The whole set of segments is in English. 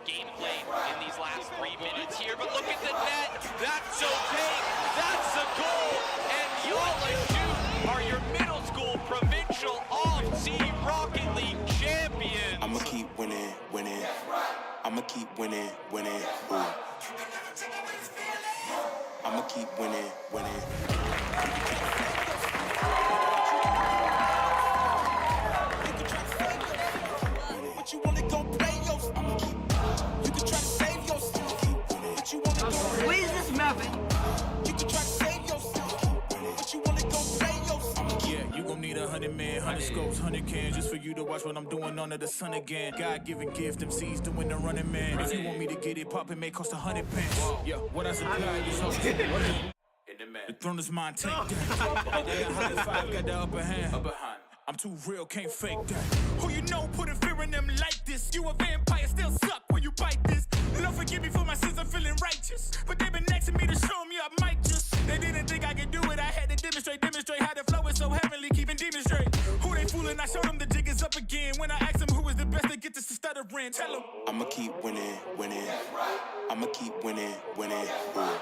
gameplay in these last 3 minutes here, but look at the net. That's okay. That's a goal. And y'all like you are your middle school provincial off-team Rocket League champions. I'ma keep winning, winning. I'ma keep winning, winning. Ooh. I'ma keep winning, winning. You wanna go play yourself? I'ma keep. You can try to save yourself, but you wanna go. Where's this muffin? You can try to save yourself, but you wanna go play yourself. Yeah, you gon' need 100 men, 100 scopes, 100 cans, just for you to watch what I'm doing under the sun again. God-given gift, MCs doing the running man. If you want me to get it poppin', may cost 100 pence. Yeah, what I supply is all. The throne is mine, take that. They got 105, got the upper hand. I'm too real, can't fake that. Who you know putting fear in them like this? You a vampire, still suck when you bite this. Lord forgive me for my sins, I'm feeling righteous. But they been next to me to show me I might just. They didn't think I could do it, I had to demonstrate how the flow is so heavenly, keeping demons straight. Who they fooling? I showed them the jig is up again. When I asked them who is the best, they get this to stuttering. Tell them I'ma keep winning, winning. I'ma keep winning, winning. Ooh.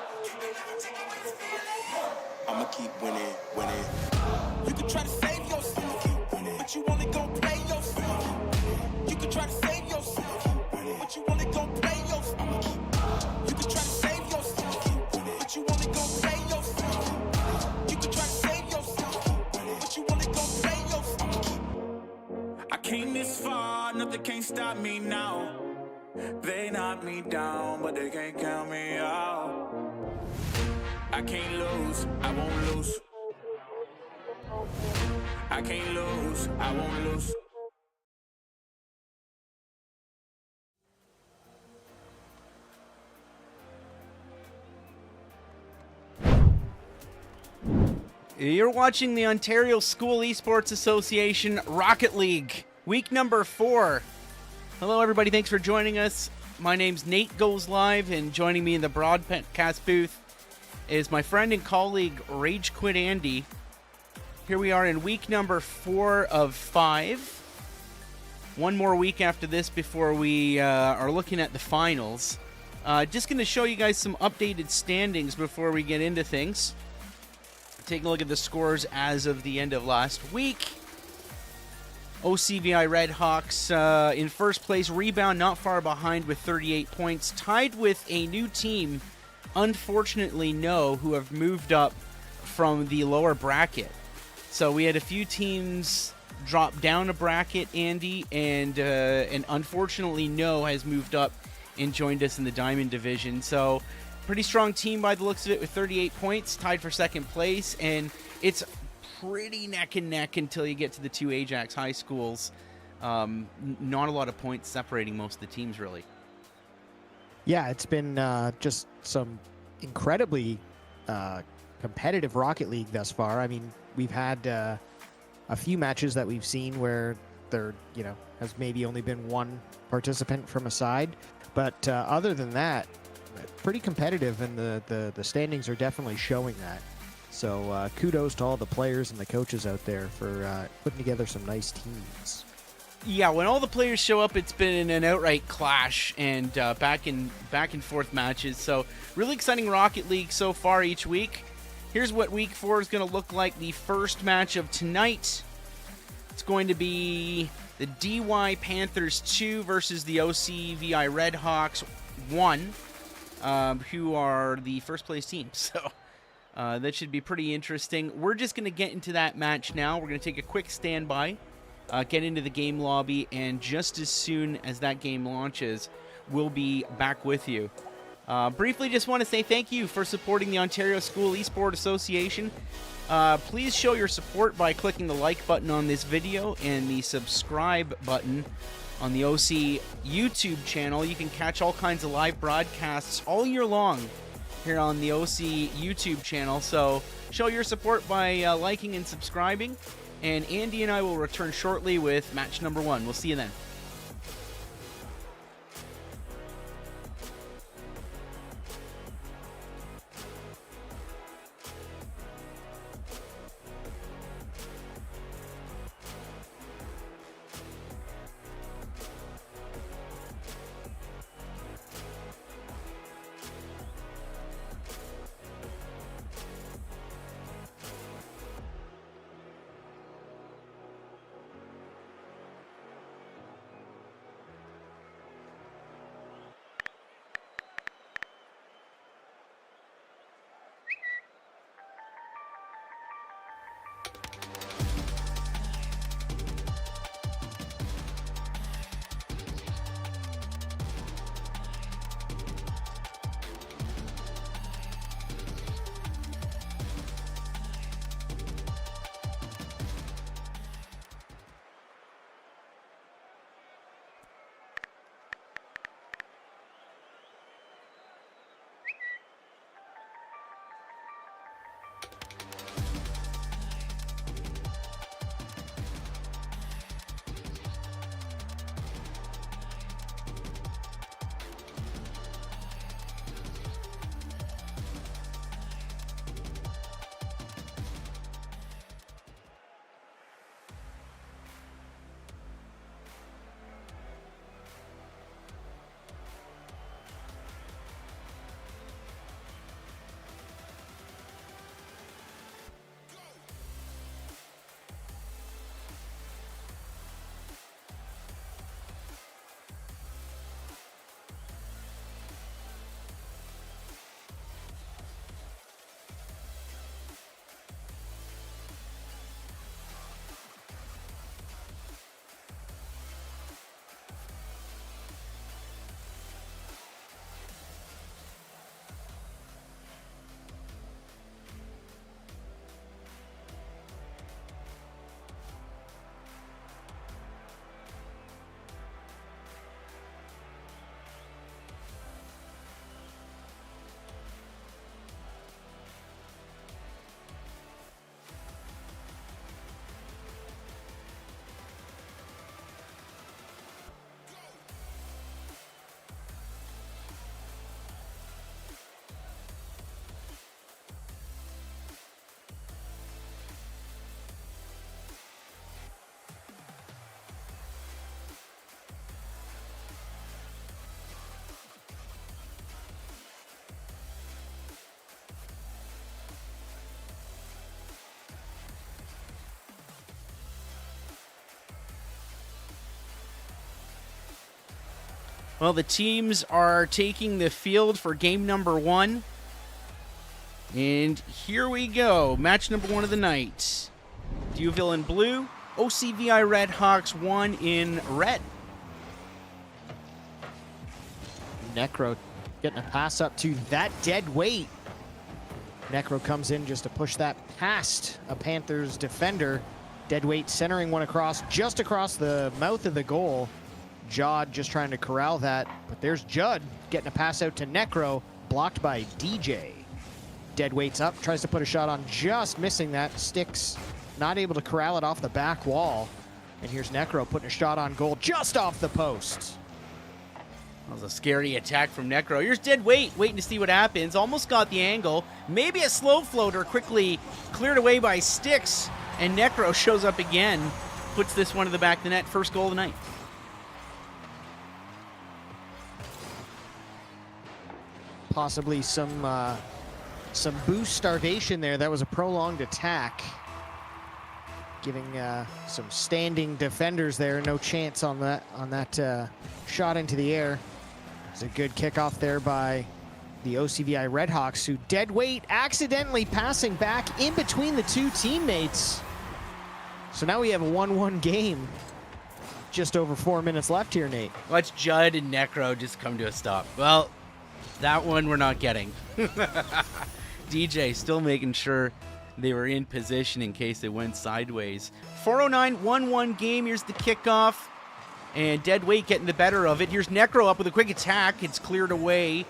I'ma keep winning, winning. You can try to save yourself, but you wanna go play yourself. You can try to save yourself, but you wanna go play yourself. I'ma keep. You can try to save yourself, but you wanna go play yourself. You can try to save yourself, but you wanna go play yourself. I'ma keep. I came this far, nothing can't stop me now. They knock me down, but they can't count me out. I can't lose, I won't lose. I can't lose, I won't lose. You're watching the Ontario School Esports Association Rocket League, week number 4. Hello everybody, thanks for joining us. My name's Nate Goes Live, and joining me in the broadcast booth is my friend and colleague Rage Quit Andy. Here we are in week number 4 of 5. One more week after this before we are looking at the finals. Just going to show you guys some updated standings before we get into things. Take a look at the scores as of the end of last week. OCVI Redhawks in first place, rebound not far behind with 38 points, tied with a new team, unfortunately who have moved up from the lower bracket. So we had a few teams drop down a bracket, Andy, and unfortunately has moved up and joined us in the Diamond Division. So pretty strong team by the looks of it with 38 points, tied for second place, and it's pretty neck and neck until you get to the two Ajax high schools. Not a lot of points separating most of the teams, really. Yeah, it's been just some incredibly competitive Rocket League thus far. I mean, we've had a few matches that we've seen where there, has maybe only been one participant from a side. But other than that, pretty competitive, and the standings are definitely showing that. So kudos to all the players and the coaches out there for putting together some nice teams. Yeah, when all the players show up, it's been an outright clash and back and forth matches. So really exciting Rocket League so far each week. Here's what Week 4 is going to look like. The first match of tonight, it's going to be the DY Panthers 2 versus the OCVI Redhawks 1, who are the first place team. So that should be pretty interesting. We're just going to get into that match now. We're going to take a quick standby, get into the game lobby, and just as soon as that game launches, we'll be back with you. Briefly, just want to say thank you for supporting the Ontario School Esports Association. Please show your support by clicking the like button on this video and the subscribe button on the OC YouTube channel. You can catch all kinds of live broadcasts all year long here on the OC YouTube channel. So show your support by liking and subscribing. And Andy and I will return shortly with match number 1. We'll see you then. Well, the teams are taking the field for game number 1. And here we go. Match number 1 of the night. Duville in blue. OCVI Redhawks 1 in red. Necro getting a pass up to that dead weight. Necro comes in just to push that past a Panthers defender. Dead weight centering one across, just across the mouth of the goal. Jod just trying to corral that, but there's Judd getting a pass out to Necro, blocked by DJ. Dead weight's up, tries to put a shot on, just missing that. Sticks not able to corral it off the back wall. And here's Necro putting a shot on goal just off the post. That was a scary attack from Necro. Here's Dead Weight, waiting to see what happens. Almost got the angle. Maybe a slow floater, quickly cleared away by Sticks. And Necro shows up again, puts this one to the back of the net. First goal of the night. Possibly some boost starvation there. That was a prolonged attack, giving some standing defenders there no chance on that shot into the air. It's a good kickoff there by the OCVI Redhawks, who dead weight accidentally passing back in between the two teammates. So now we have a 1-1 game. Just over 4 minutes left here, Nate. Watch Judd and Necro just come to a stop. Well, that one we're not getting. DJ still making sure they were in position in case it went sideways. 4:09, 1-1 game. Here's the kickoff. And Dead Weight getting the better of it. Here's Necro up with a quick attack. It's cleared away.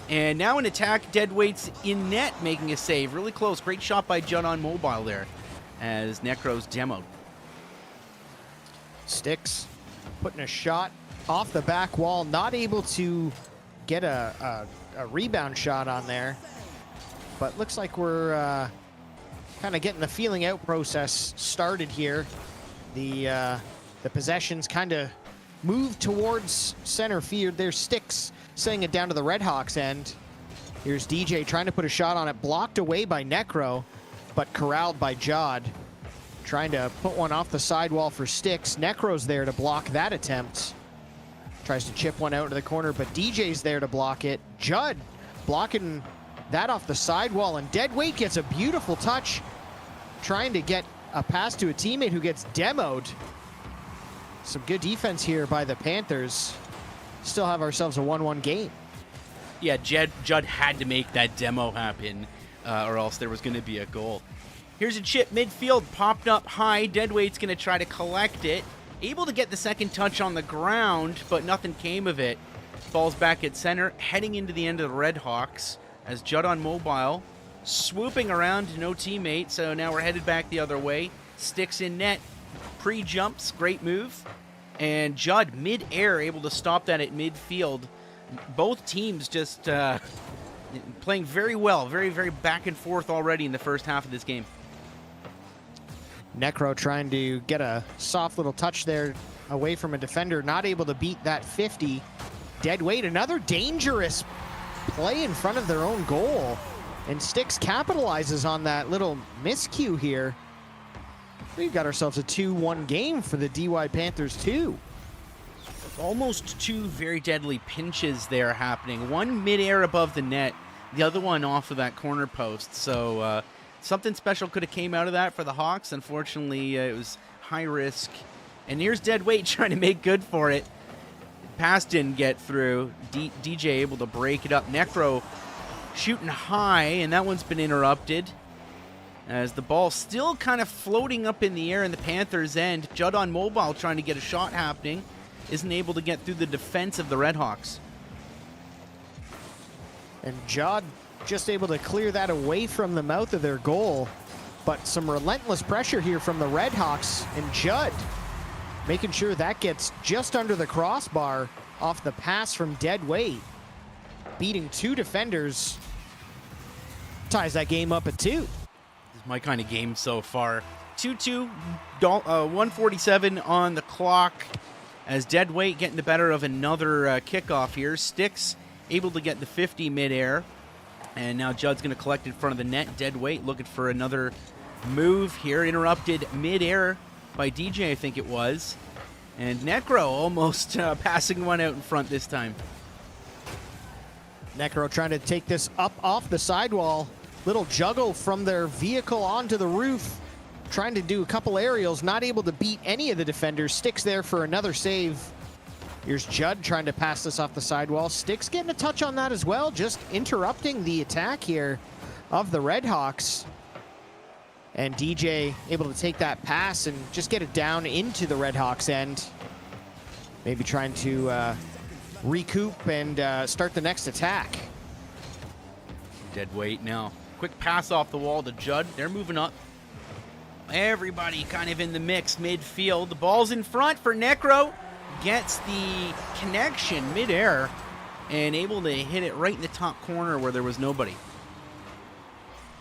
And now an attack. Dead Weight's in net making a save. Really close. Great shot by Judd on mobile there as Necro's demoed. Sticks putting a shot off the back wall. Not able to get a rebound shot on there. But looks like we're kind of getting the feeling out process started here. The possessions kind of moved towards center field. There's Sticks sending it down to the Redhawks end. Here's DJ trying to put a shot on it, blocked away by Necro, but corralled by Jod. Trying to put one off the sidewall for Sticks. Necro's there to block that attempt. Tries to chip one out into the corner, but DJ's there to block it. Judd blocking that off the sidewall, and Dead Weight gets a beautiful touch, trying to get a pass to a teammate who gets demoed. Some good defense here by the Panthers. Still have ourselves a 1-1 game. Yeah, Judd had to make that demo happen, or else there was going to be a goal. Here's a chip midfield, popped up high. Deadweight's going to try to collect it. Able to get the second touch on the ground, but nothing came of it. Ball's back at center, heading into the end of the Redhawks as Judd on mobile, swooping around, no teammate, so now we're headed back the other way. Sticks in net, pre-jumps, great move. And Judd, mid-air, able to stop that at midfield. Both teams just playing very well, very, very back and forth already in the first half of this game. Necro trying to get a soft little touch there away from a defender, not able to beat that 50. Dead weight, another dangerous play in front of their own goal. And Sticks capitalizes on that little miscue here. We've got ourselves a 2-1 game for the DY Panthers too. Almost two very deadly pinches there happening. One mid-air above the net, the other one off of that corner post. So something special could have came out of that for the Hawks. Unfortunately, it was high risk. And here's Dead Weight trying to make good for it. Pass didn't get through. DJ able to break it up. Necro shooting high, and that one's been interrupted. As the ball still kind of floating up in the air in the Panthers' end. Judd on mobile trying to get a shot happening. Isn't able to get through the defense of the Redhawks. And Judd just able to clear that away from the mouth of their goal. But some relentless pressure here from the Redhawks, and Judd making sure that gets just under the crossbar off the pass from Dead Weight. Beating two defenders. Ties that game up at 2. This is my kind of game so far. 2-2, 147 on the clock. As Dead Weight getting the better of another kickoff here. Sticks able to get the 50 midair. And now Judd's going to collect in front of the net. Dead Weight looking for another move here. Interrupted midair by DJ, I think it was. And Necro almost passing one out in front this time. Necro trying to take this up off the sidewall. Little juggle from their vehicle onto the roof. Trying to do a couple aerials, not able to beat any of the defenders. Sticks there for another save. Here's Judd trying to pass this off the sidewall. Sticks getting a touch on that as well, just interrupting the attack here of the Redhawks. And DJ able to take that pass and just get it down into the Redhawks end. Maybe trying to recoup and start the next attack. Dead weight now. Quick pass off the wall to Judd. They're moving up. Everybody kind of in the mix midfield. The ball's in front for Necro. Gets the connection midair and able to hit it right in the top corner where there was nobody.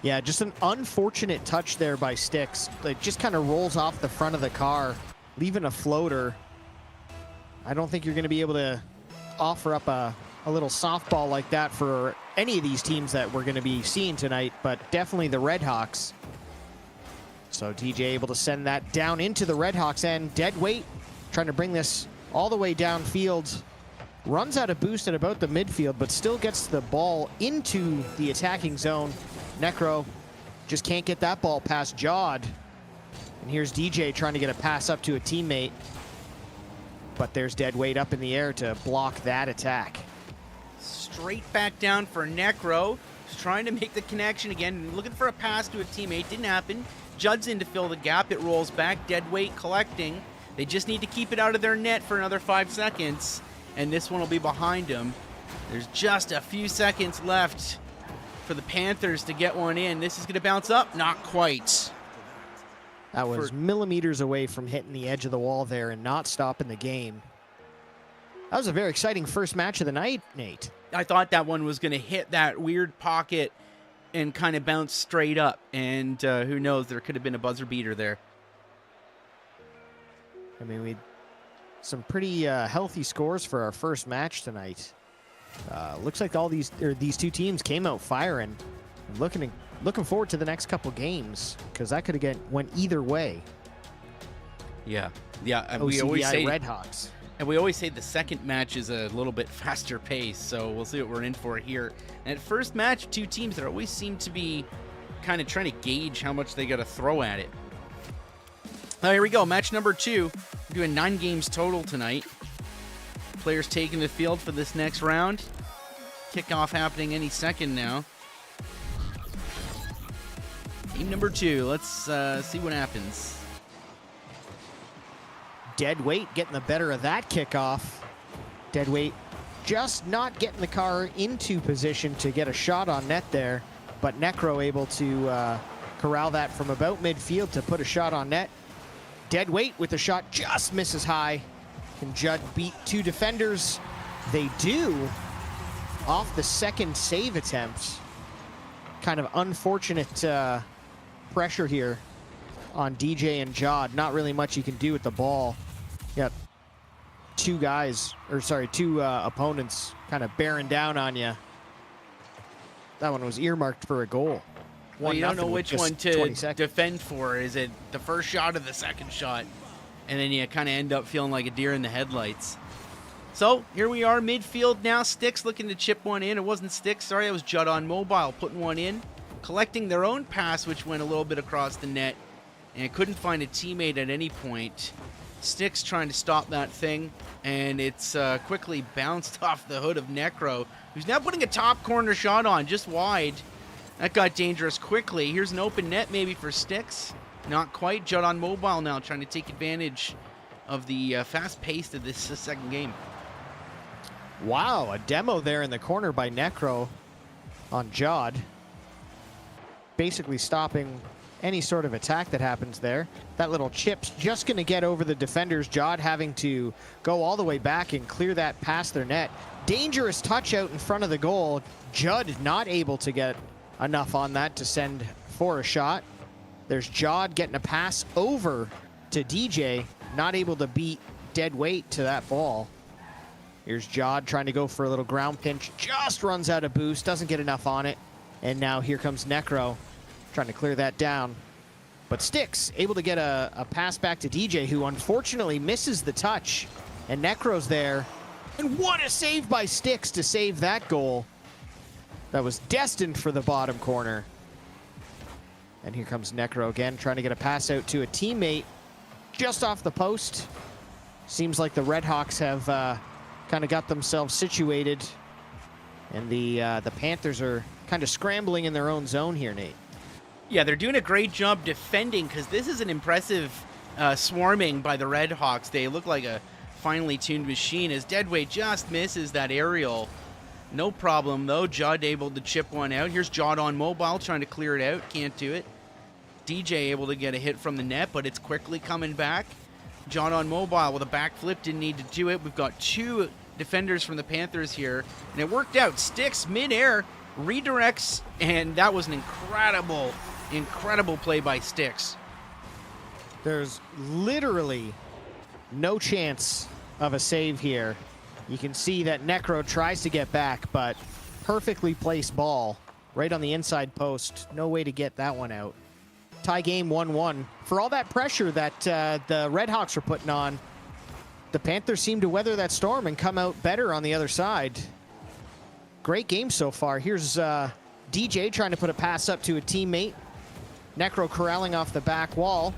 Yeah, just an unfortunate touch there by Sticks. It just kind of rolls off the front of the car, leaving a floater. I don't think you're going to be able to offer up a little softball like that for any of these teams that we're going to be seeing tonight, but definitely the Redhawks. So DJ able to send that down into the Redhawks end. Dead weight, trying to bring this all the way downfield. Runs out of boost at about the midfield, but still gets the ball into the attacking zone. Necro just can't get that ball past Jod. And here's DJ trying to get a pass up to a teammate. But there's dead weight up in the air to block that attack. Straight back down for Necro. He's trying to make the connection again. Looking for a pass to a teammate. Didn't happen. Judd's in to fill the gap. It rolls back. Dead weight collecting. They just need to keep it out of their net for another 5 seconds. And this one will be behind them. There's just a few seconds left for the Panthers to get one in. This is going to bounce up. Not quite. That was millimeters away from hitting the edge of the wall there and not stopping the game. That was a very exciting first match of the night, Nate. I thought that one was going to hit that weird pocket and kind of bounce straight up. And who knows, there could have been a buzzer beater there. I mean, we some pretty healthy scores for our first match tonight. Looks like all these two teams came out firing. I'm looking forward to the next couple games because that could have went either way. Yeah. And OCEI we always say Redhawks. And we always say the second match is a little bit faster pace, so we'll see what we're in for here. And at first match, two teams that always seem to be kind of trying to gauge how much they got to throw at it. Here we go, match number 2. We're doing 9 games total tonight. Players taking the field for this next round. Kickoff happening any second now. Game number 2, let's see what happens. Dead weight getting the better of that kickoff. Dead weight just not getting the car into position to get a shot on net there, but Necro able to corral that from about midfield to put a shot on net. Dead weight with a shot just misses high. Can Judd beat 2 defenders? They do off the second save attempt. Kind of unfortunate pressure here on DJ and Judd. Not really much you can do with the ball. Yep. 2 opponents kind of bearing down on you. That one was earmarked for a goal. Well, you don't know which one to defend for. Is it the first shot or the second shot? And then you kind of end up feeling like a deer in the headlights. So here we are, midfield now. Sticks looking to chip one in. It wasn't Sticks, sorry, it was Judd on mobile putting one in. Collecting their own pass, which went a little bit across the net. And couldn't find a teammate at any point. Sticks trying to stop that thing. And it's quickly bounced off the hood of Necro, who's now putting a top corner shot on, just wide. That got dangerous quickly. Here's an open net maybe for Sticks. Not quite. Judd on mobile now, trying to take advantage of the fast pace of this second game. Wow, a demo there in the corner by Necro on Judd. Basically stopping any sort of attack that happens there. That little chip's just going to get over the defenders. Judd having to go all the way back and clear that past their net. Dangerous touch out in front of the goal. Judd not able to get enough on that to send for a shot. There's Judd getting a pass over to DJ. Not able to beat dead weight to that ball. Here's Judd trying to go for a little ground pinch. Just runs out of boost. Doesn't get enough on it. And now here comes Necro trying to clear that down. But Styx able to get a pass back to DJ, who unfortunately misses the touch. And Necro's there. And what a save by Styx to save that goal. That was destined for the bottom corner. And here comes Necro again, trying to get a pass out to a teammate just off the post. Seems like the Redhawks have kind of got themselves situated. And the Panthers are kind of scrambling in their own zone here, Nate. Yeah, they're doing a great job defending because this is an impressive swarming by the Redhawks. They look like a finely tuned machine as Deadweight just misses that aerial. No problem, though. Judd able to chip one out. Here's Judd on mobile, trying to clear it out. Can't do it. DJ able to get a hit from the net, but it's quickly coming back. Judd on mobile with a backflip. Didn't need to do it. We've got two defenders from the Panthers here, and it worked out. Styx midair, redirects, and that was an incredible play by Styx. There's literally no chance of a save here. You can see that Necro tries to get back, but perfectly placed ball right on the inside post. No way to get that one out. Tie game 1-1. For all that pressure that the Redhawks are putting on, the Panthers seem to weather that storm and come out better on the other side. Great game so far. Here's DJ trying to put a pass up to a teammate. Necro corralling off the back wall.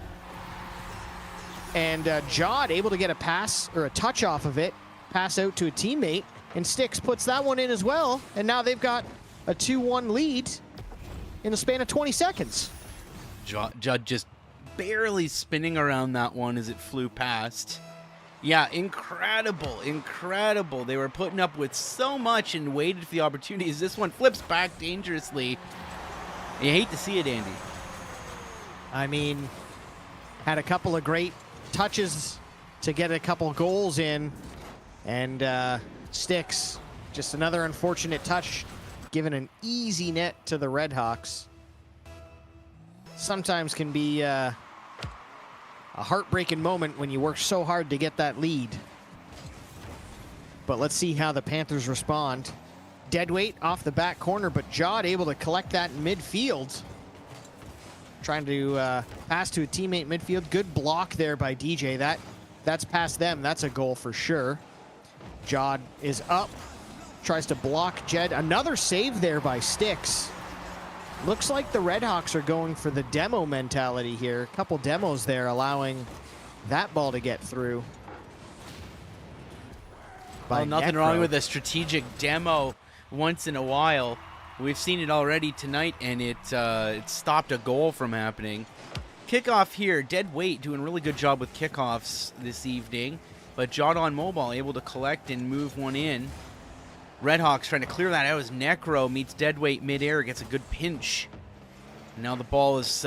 And Jod able to get a pass, or a touch off of it, pass out to a teammate, and Styx puts that one in as well, and now they've got a 2-1 lead in the span of 20 seconds. Judd just barely spinning around that one as it flew past. Yeah, incredible. They were putting up with so much and waited for the opportunities. This one flips back dangerously. You hate to see it, Andy. I mean, had a couple of great touches to get a couple goals in, and Styx, just another unfortunate touch, given an easy net to the Redhawks. Sometimes can be a heartbreaking moment when you work so hard to get that lead. But let's see how the Panthers respond. Deadweight off the back corner, but Jod able to collect that in midfield. Trying to pass to a teammate midfield. Good block there by DJ. That's past them. That's a goal for sure. Jod is up. Tries to block Jed. Another save there by Styx. Looks like the Redhawks are going for the demo mentality here. A couple demos there allowing that ball to get through. Well, nothing wrong with a strategic demo once in a while. We've seen it already tonight, and it stopped a goal from happening. Kickoff here. Deadweight doing a really good job with kickoffs this evening, but Jod on mobile able to collect and move one in. Redhawks trying to clear that out as Necro meets Deadweight midair, gets a good pinch. Now the ball is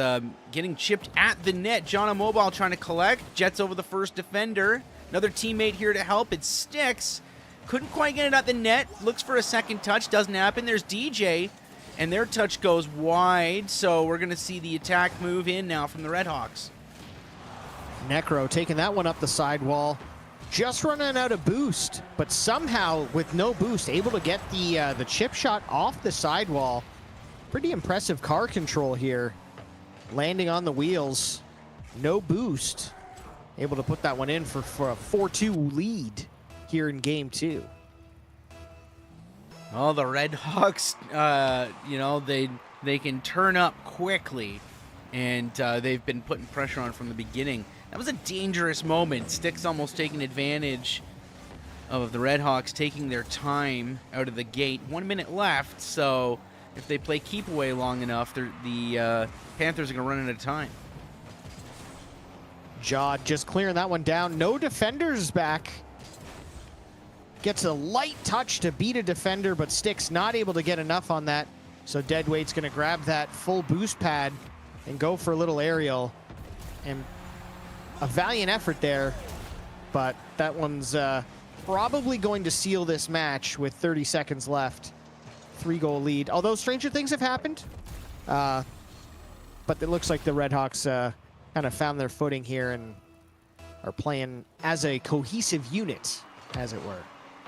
getting chipped at the net. John on mobile trying to collect. Jets over the first defender. Another teammate here to help. It Styx. Couldn't quite get it at the net. Looks for a second touch. Doesn't happen. There's DJ, and their touch goes wide. So we're going to see the attack move in now from the Redhawks. Necro taking that one up the sidewall. Just running out of boost, but somehow with no boost, able to get the chip shot off the sidewall. Pretty impressive car control here. Landing on the wheels. No boost. Able to put that one in for a 4-2 lead here in game 2. Oh, the Redhawks, they can turn up quickly, and they've been putting pressure on from the beginning. That was a dangerous moment. Styx almost taking advantage of the Redhawks taking their time out of the gate. 1 minute left, so if they play keep away long enough, the Panthers are going to run out of time. Jod just clearing that one down. No defenders back. Gets a light touch to beat a defender, but Styx not able to get enough on that. So Deadweight's going to grab that full boost pad and go for a little aerial. And a valiant effort there, but that one's probably going to seal this match with 30 seconds left. 3-goal lead. Although stranger things have happened, but it looks like the Redhawks kind of found their footing here and are playing as a cohesive unit, as it were.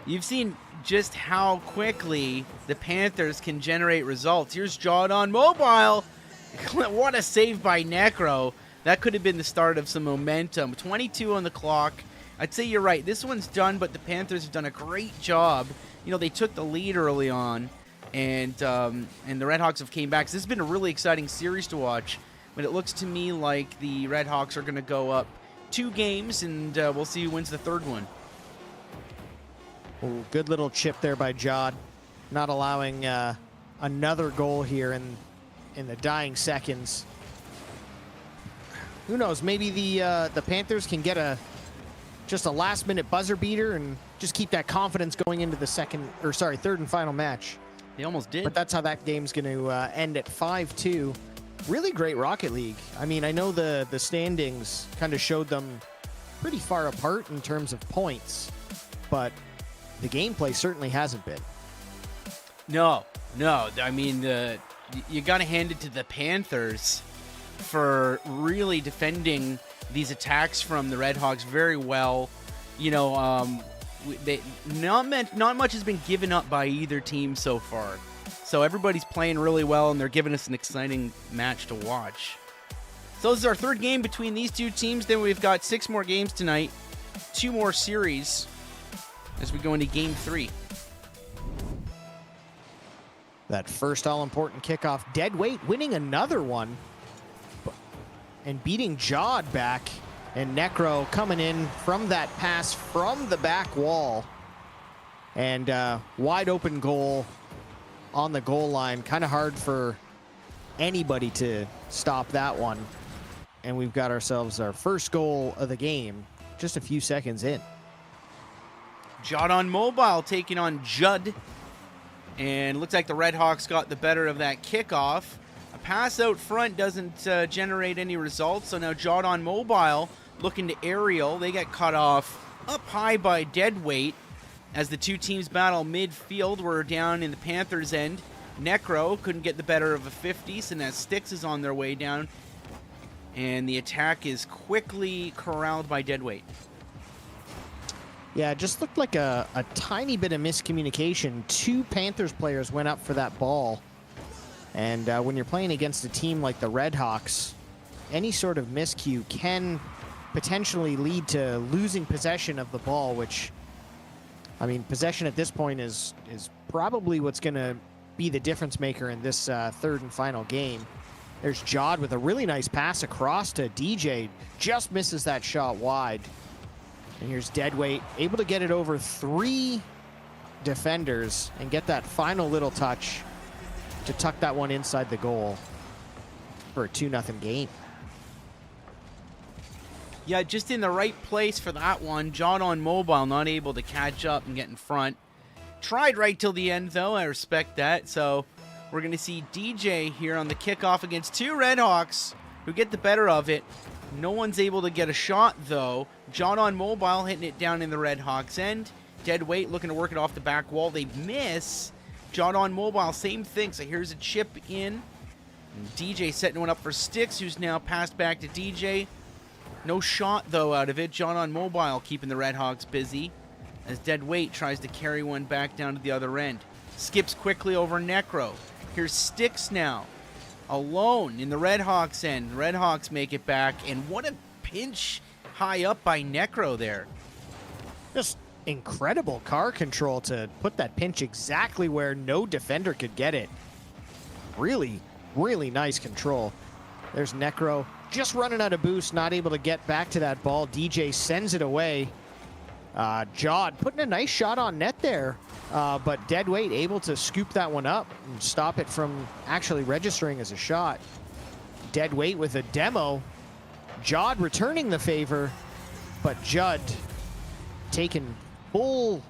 You've seen just how quickly the Panthers can generate results. Here's Jod on mobile. What a save by Necro. that could have been the start of some momentum. 22 on the clock. I'd say you're right. This one's done, but the Panthers have done a great job. You know, they took the lead early on, and the Redhawks have came back. So this has been a really exciting series to watch, but it looks to me like the Redhawks are going to go up 2 games, and we'll see who wins the third one. Ooh, good little chip there by Jod, not allowing another goal here in the dying seconds. Who knows? Maybe the Panthers can get just a last-minute buzzer beater and just keep that confidence going into the third and final match. They almost did. But that's how that game's going to end at 5-2. Really great Rocket League. I mean, I know the standings kind of showed them pretty far apart in terms of points, but the gameplay certainly hasn't been. No. I mean, you got to hand it to the Panthers for really defending these attacks from the Redhawks very well. You know, not much has been given up by either team so far. So everybody's playing really well, and they're giving us an exciting match to watch. So this is our third game between these two teams. Then we've got 6 more games tonight, 2 more series as we go into Game 3. That first all-important kickoff, Deadweight winning another one and beating Jod back, and Necro coming in from that pass from the back wall, and wide open goal on the goal line. Kind of hard for anybody to stop that one, and we've got ourselves our first goal of the game just a few seconds in. Jod on mobile taking on Judd. And looks like the Redhawks got the better of that kickoff. A pass out front doesn't generate any results. So now Jod on mobile looking to aerial. They get cut off up high by Deadweight as the two teams battle midfield. We're down in the Panthers' end. Necro couldn't get the better of a 50, so now Styx is on their way down. And the attack is quickly corralled by Deadweight. Yeah, it just looked like a tiny bit of miscommunication. 2 Panthers players went up for that ball. And when you're playing against a team like the Redhawks, any sort of miscue can potentially lead to losing possession of the ball, which, I mean, possession at this point is probably what's going to be the difference maker in this third and final game. There's Jod with a really nice pass across to DJ. Just misses that shot wide. And here's Deadweight, able to get it over 3 defenders and get that final little touch to tuck that one inside the goal for a 2-0 game. Yeah, just in the right place for that one. Jod on mobile, not able to catch up and get in front. Tried right till the end, though. I respect that. So we're going to see DJ here on the kickoff against 2 Redhawks who get the better of it. No one's able to get a shot, though. Jod on mobile hitting it down in the Redhawks' end. Deadweight looking to work it off the back wall. They miss. Jod on mobile, same thing. So here's a chip in. And DJ setting one up for Styx, who's now passed back to DJ. No shot, though, out of it. Jod on mobile keeping the Redhawks busy as Deadweight tries to carry one back down to the other end. Skips quickly over Necro. Here's Styx now. Alone in the Redhawks end. Redhawks make it back, and what a pinch high up by Necro there. Just incredible car control to put that pinch exactly where no defender could get it. Really, really nice control. There's Necro just running out of boost, not able to get back to that ball. DJ sends it away. Jod putting a nice shot on net there, but Deadweight able to scoop that one up and stop it from actually registering as a shot. Deadweight with a demo. Jod returning the favor, but Judd taking full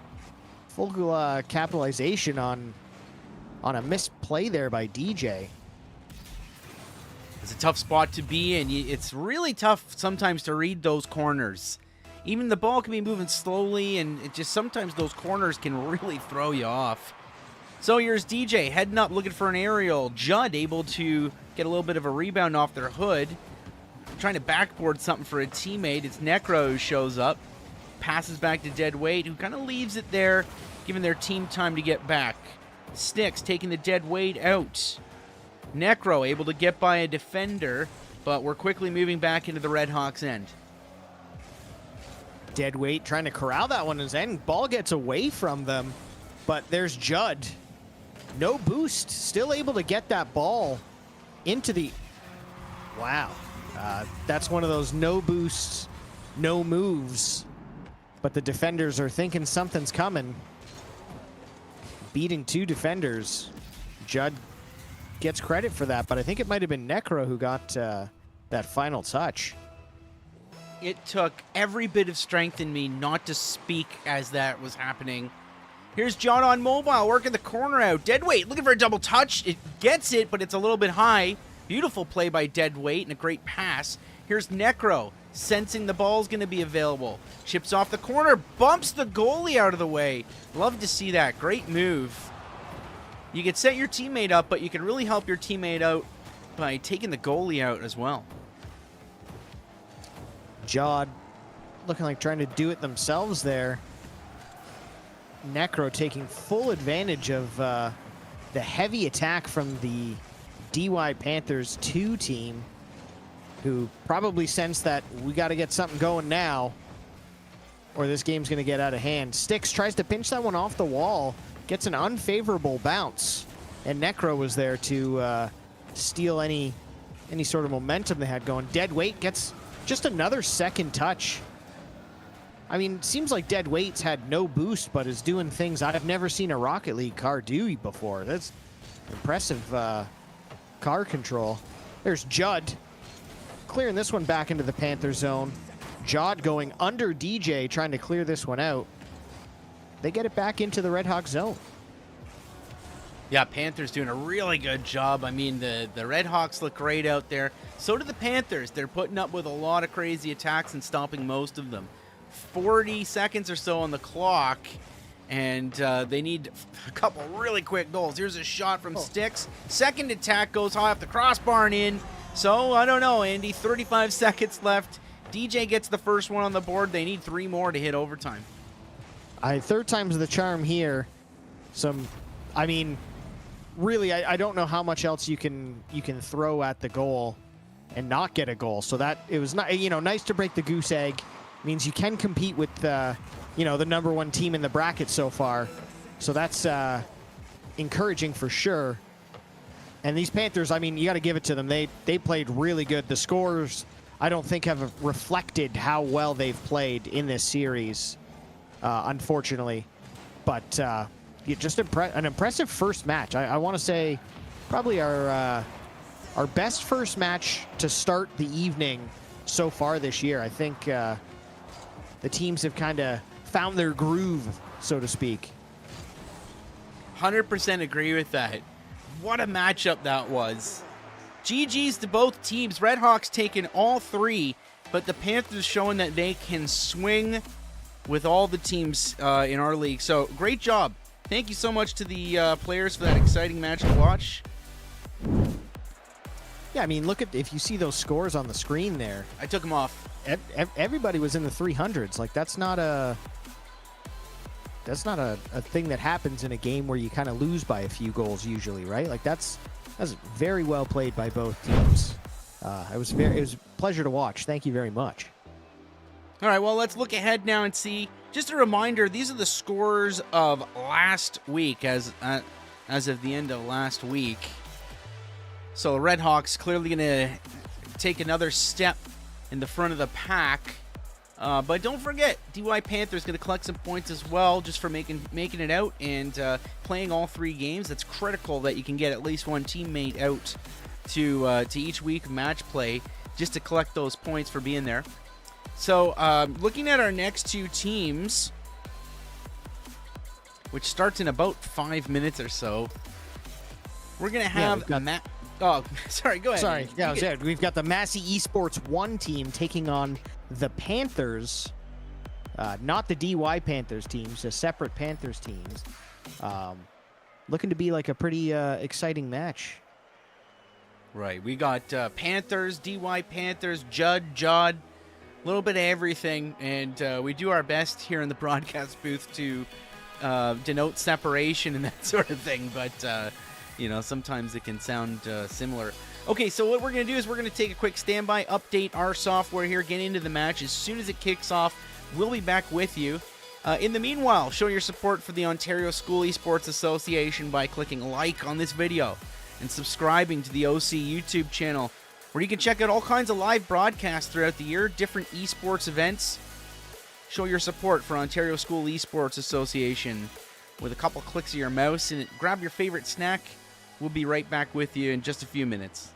capitalization on a missed play there by DJ. It's a tough spot to be in. It's really tough sometimes to read those corners. Even the ball can be moving slowly, and it just sometimes those corners can really throw you off. So here's DJ heading up, looking for an aerial. Judd able to get a little bit of a rebound off their hood. Trying to backboard something for a teammate. It's Necro who shows up. Passes back to Deadweight, who kind of leaves it there, giving their team time to get back. Styx taking the Deadweight out. Necro able to get by a defender, but we're quickly moving back into the Red Hawks' end. Dead weight trying to corral that one, and ball gets away from them, but there's Judd. No boost, still able to get that ball into the... Wow. That's one of those no boosts, no moves, but the defenders are thinking something's coming. Beating 2 defenders. Judd gets credit for that, but I think it might have been Necro who got that final touch. It took every bit of strength in me not to speak as that was happening. Here's John on mobile, working the corner out. Deadweight looking for a double touch. It gets it, but it's a little bit high. Beautiful play by Deadweight and a great pass. Here's Necro, sensing the ball's going to be available. Chips off the corner, bumps the goalie out of the way. Love to see that. Great move. You can set your teammate up, but you can really help your teammate out by taking the goalie out as well. Judd looking like trying to do it themselves there. Necro taking full advantage of the heavy attack from the DY Panthers 2 team, who probably sensed that we got to get something going now or this game's going to get out of hand. Sticks tries to pinch that one off the wall, gets an unfavorable bounce, and Necro was there to steal any sort of momentum they had going. Dead weight gets just another second touch. I mean, seems like Dead Weight's had no boost, but is doing things I've never seen a Rocket League car do before. That's impressive car control. There's Judd clearing this one back into the Panther zone. Judd going under DJ, trying to clear this one out. They get it back into the Red Hawk zone. Yeah, Panthers doing a really good job. I mean, the Red Hawks look great out there. So do the Panthers. They're putting up with a lot of crazy attacks and stopping most of them. 40 seconds or so on the clock, and they need a couple really quick goals. Here's a shot from Sticks. Second attack goes high off the crossbar and in. So, I don't know, Andy. 35 seconds left. DJ gets the first one on the board. They need 3 more to hit overtime. Third time's the charm here. I mean, really, I don't know how much else you can throw at the goal and not get a goal. So that it was not, nice to break the goose egg. Means you can compete with the number 1 team in the bracket so far. So that's encouraging for sure. And these Panthers, I mean, you got to give it to them. They played really good. The scores, I don't think, have reflected how well they've played in this series, unfortunately. But just an impressive first match. I want to say probably our best first match to start the evening so far this year. I think the teams have kind of found their groove, so to speak. 100% agree with that. What a matchup that was. GG's to both teams. Red Hawks taking all 3, but the Panthers showing that they can swing with all the teams in our league. So great job. Thank you so much to the players for that exciting match to watch. Yeah, I mean, if you see those scores on the screen there. I took them off. Everybody was in the 300s. Like, that's not a thing that happens in a game where you kind of lose by a few goals usually, right? Like, that's very well played by both teams. It was a pleasure to watch. Thank you very much. All right, well, let's look ahead now and see. Just a reminder, these are the scores of last week as of the end of last week. So the Red Hawks clearly going to take another step in the front of the pack. But don't forget, DY Panthers going to collect some points as well just for making it out and playing all 3 games. That's critical that you can get at least one teammate out to each week of match play just to collect those points for being there. So looking at our next 2 teams, which starts in about 5 minutes or so, we're going to have... Oh, sorry, go ahead. Sorry, yeah, we've got the Massey Esports 1 team taking on the Panthers, not the DY Panthers teams, the separate Panthers teams. Looking to be like a pretty exciting match. Right, we got Panthers, DY Panthers, Judd, a little bit of everything, and we do our best here in the broadcast booth to denote separation and that sort of thing, but... sometimes it can sound similar. Okay, so what we're going to do is we're going to take a quick standby, update our software here, get into the match. As soon as it kicks off, we'll be back with you. In the meanwhile, show your support for the Ontario School Esports Association by clicking like on this video and subscribing to the OSEA YouTube channel, where you can check out all kinds of live broadcasts throughout the year, different esports events. Show your support for Ontario School Esports Association with a couple clicks of your mouse, and grab your favorite snack. We'll be right back with you in just a few minutes.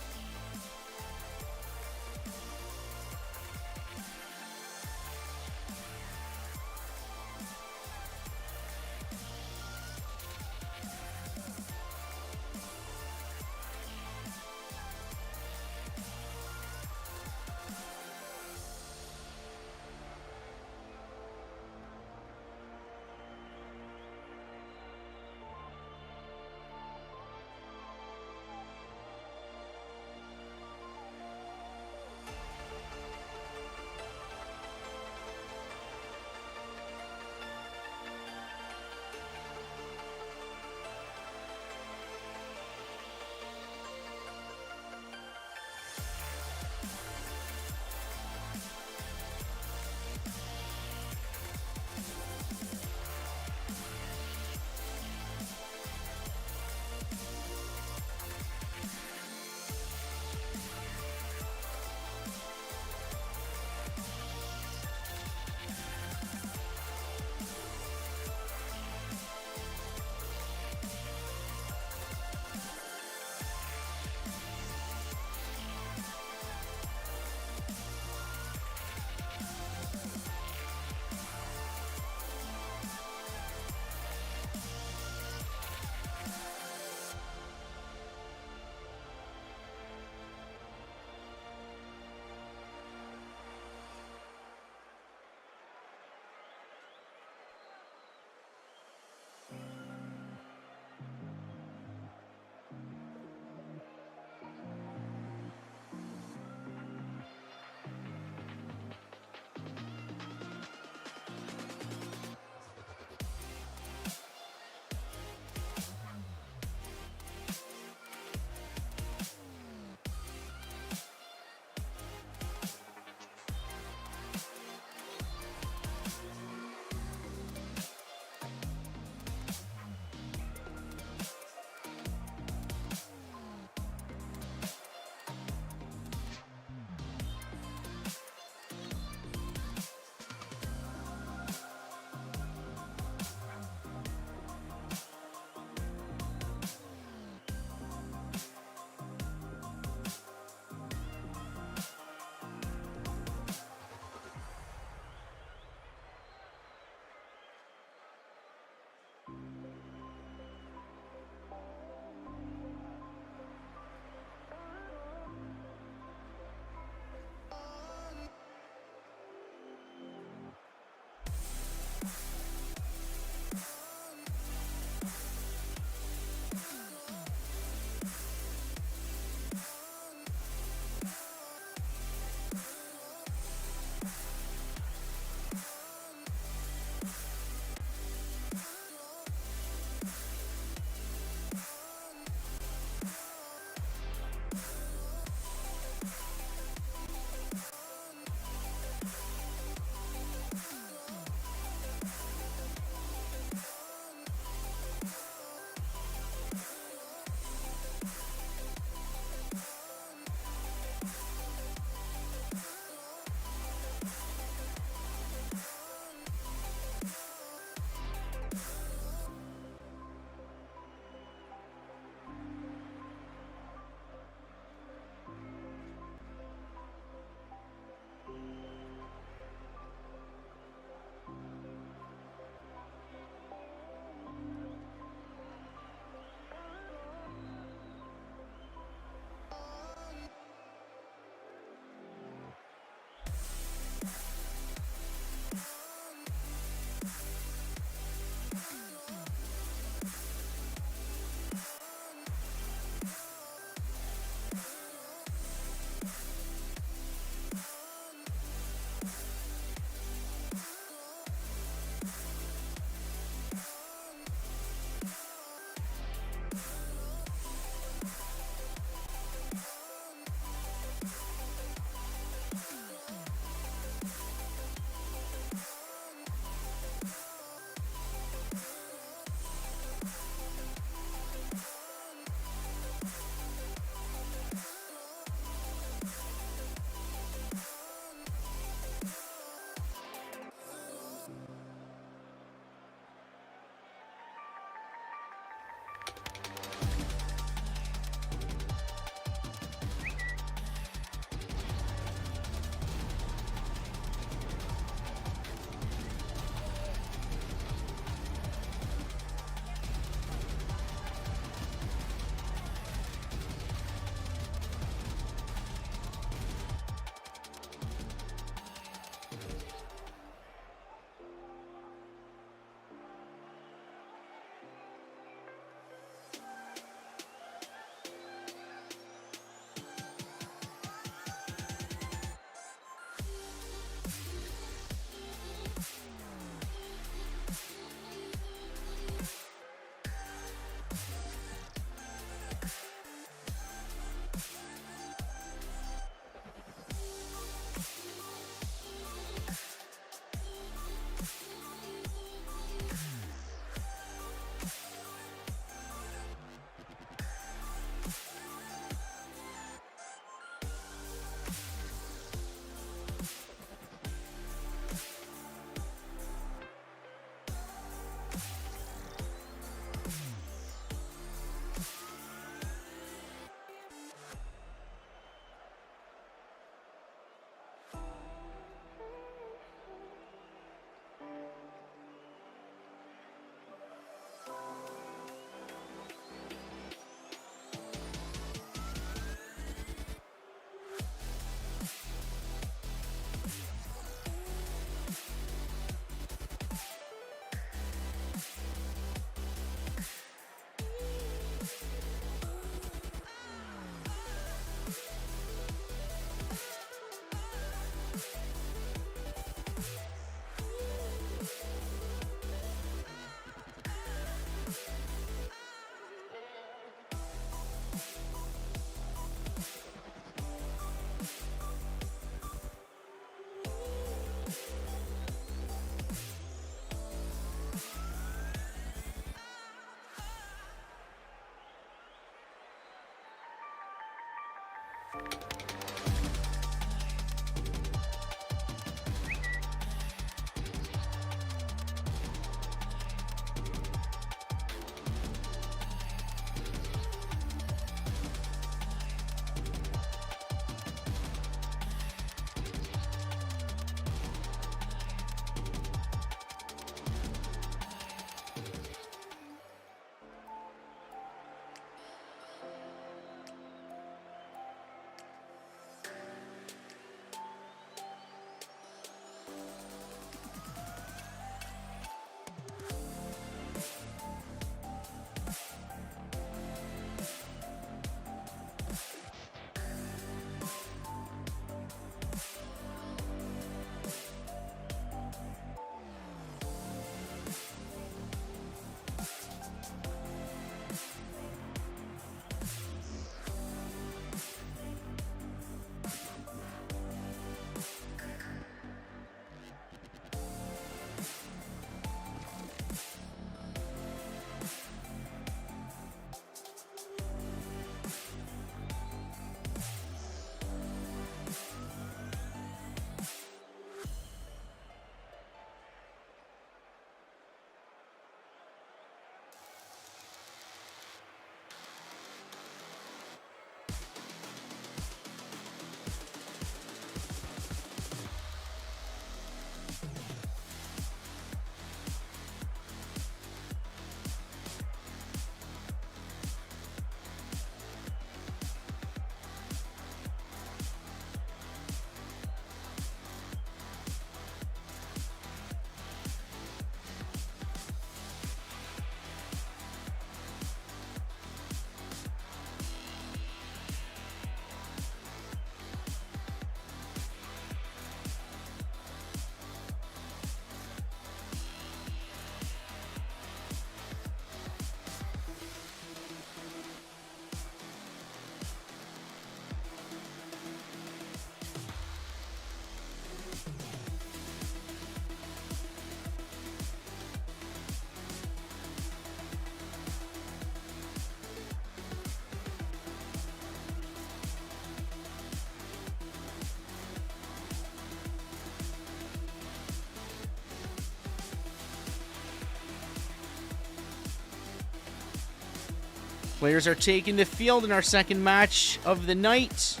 Players are taking the field in our second match of the night.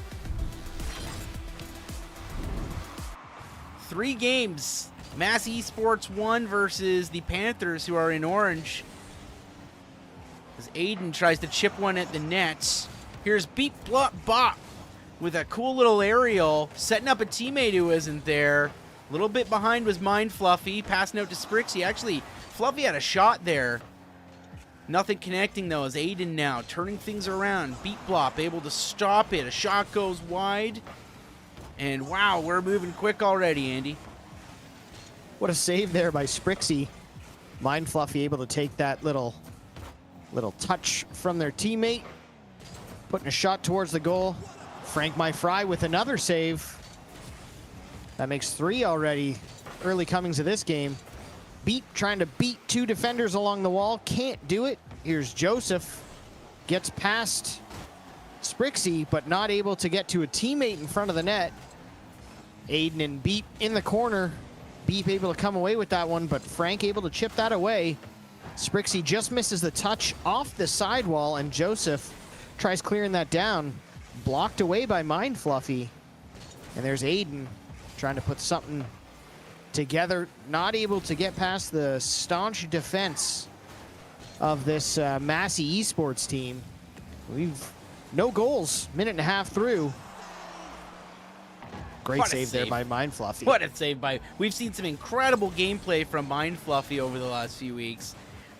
3 games. Mass Esports 1 versus the Panthers, who are in orange. As Aiden tries to chip one at the net. Here's Beat Blop Bop with a cool little aerial, setting up a teammate who isn't there. A little bit behind was Mind Fluffy, passing out to Sprixie. Actually, Fluffy had a shot there. Nothing connecting, though, as Aiden now turning things around. Beat Blop able to stop it. A shot goes wide. And wow, we're moving quick already, Andy. What a save there by Sprixie. Mind Fluffy able to take that little touch from their teammate. Putting a shot towards the goal. Frank My Fry with another save. That makes 3 already. Early comings of this game. Beat trying to beat 2 defenders along the wall. Can't do it. Here's Joseph. Gets past Sprixie, but not able to get to a teammate in front of the net. Aiden and Beat in the corner. Beep able to come away with that one, but Frank able to chip that away. Sprixie just misses the touch off the sidewall, and Joseph tries clearing that down. Blocked away by Mind Fluffy. And there's Aiden trying to put something together, not able to get past the staunch defense of this Massey Esports team. We've no goals, minute and a half through. Great save there by Mind Fluffy. What a save by... We've seen some incredible gameplay from Mind Fluffy over the last few weeks.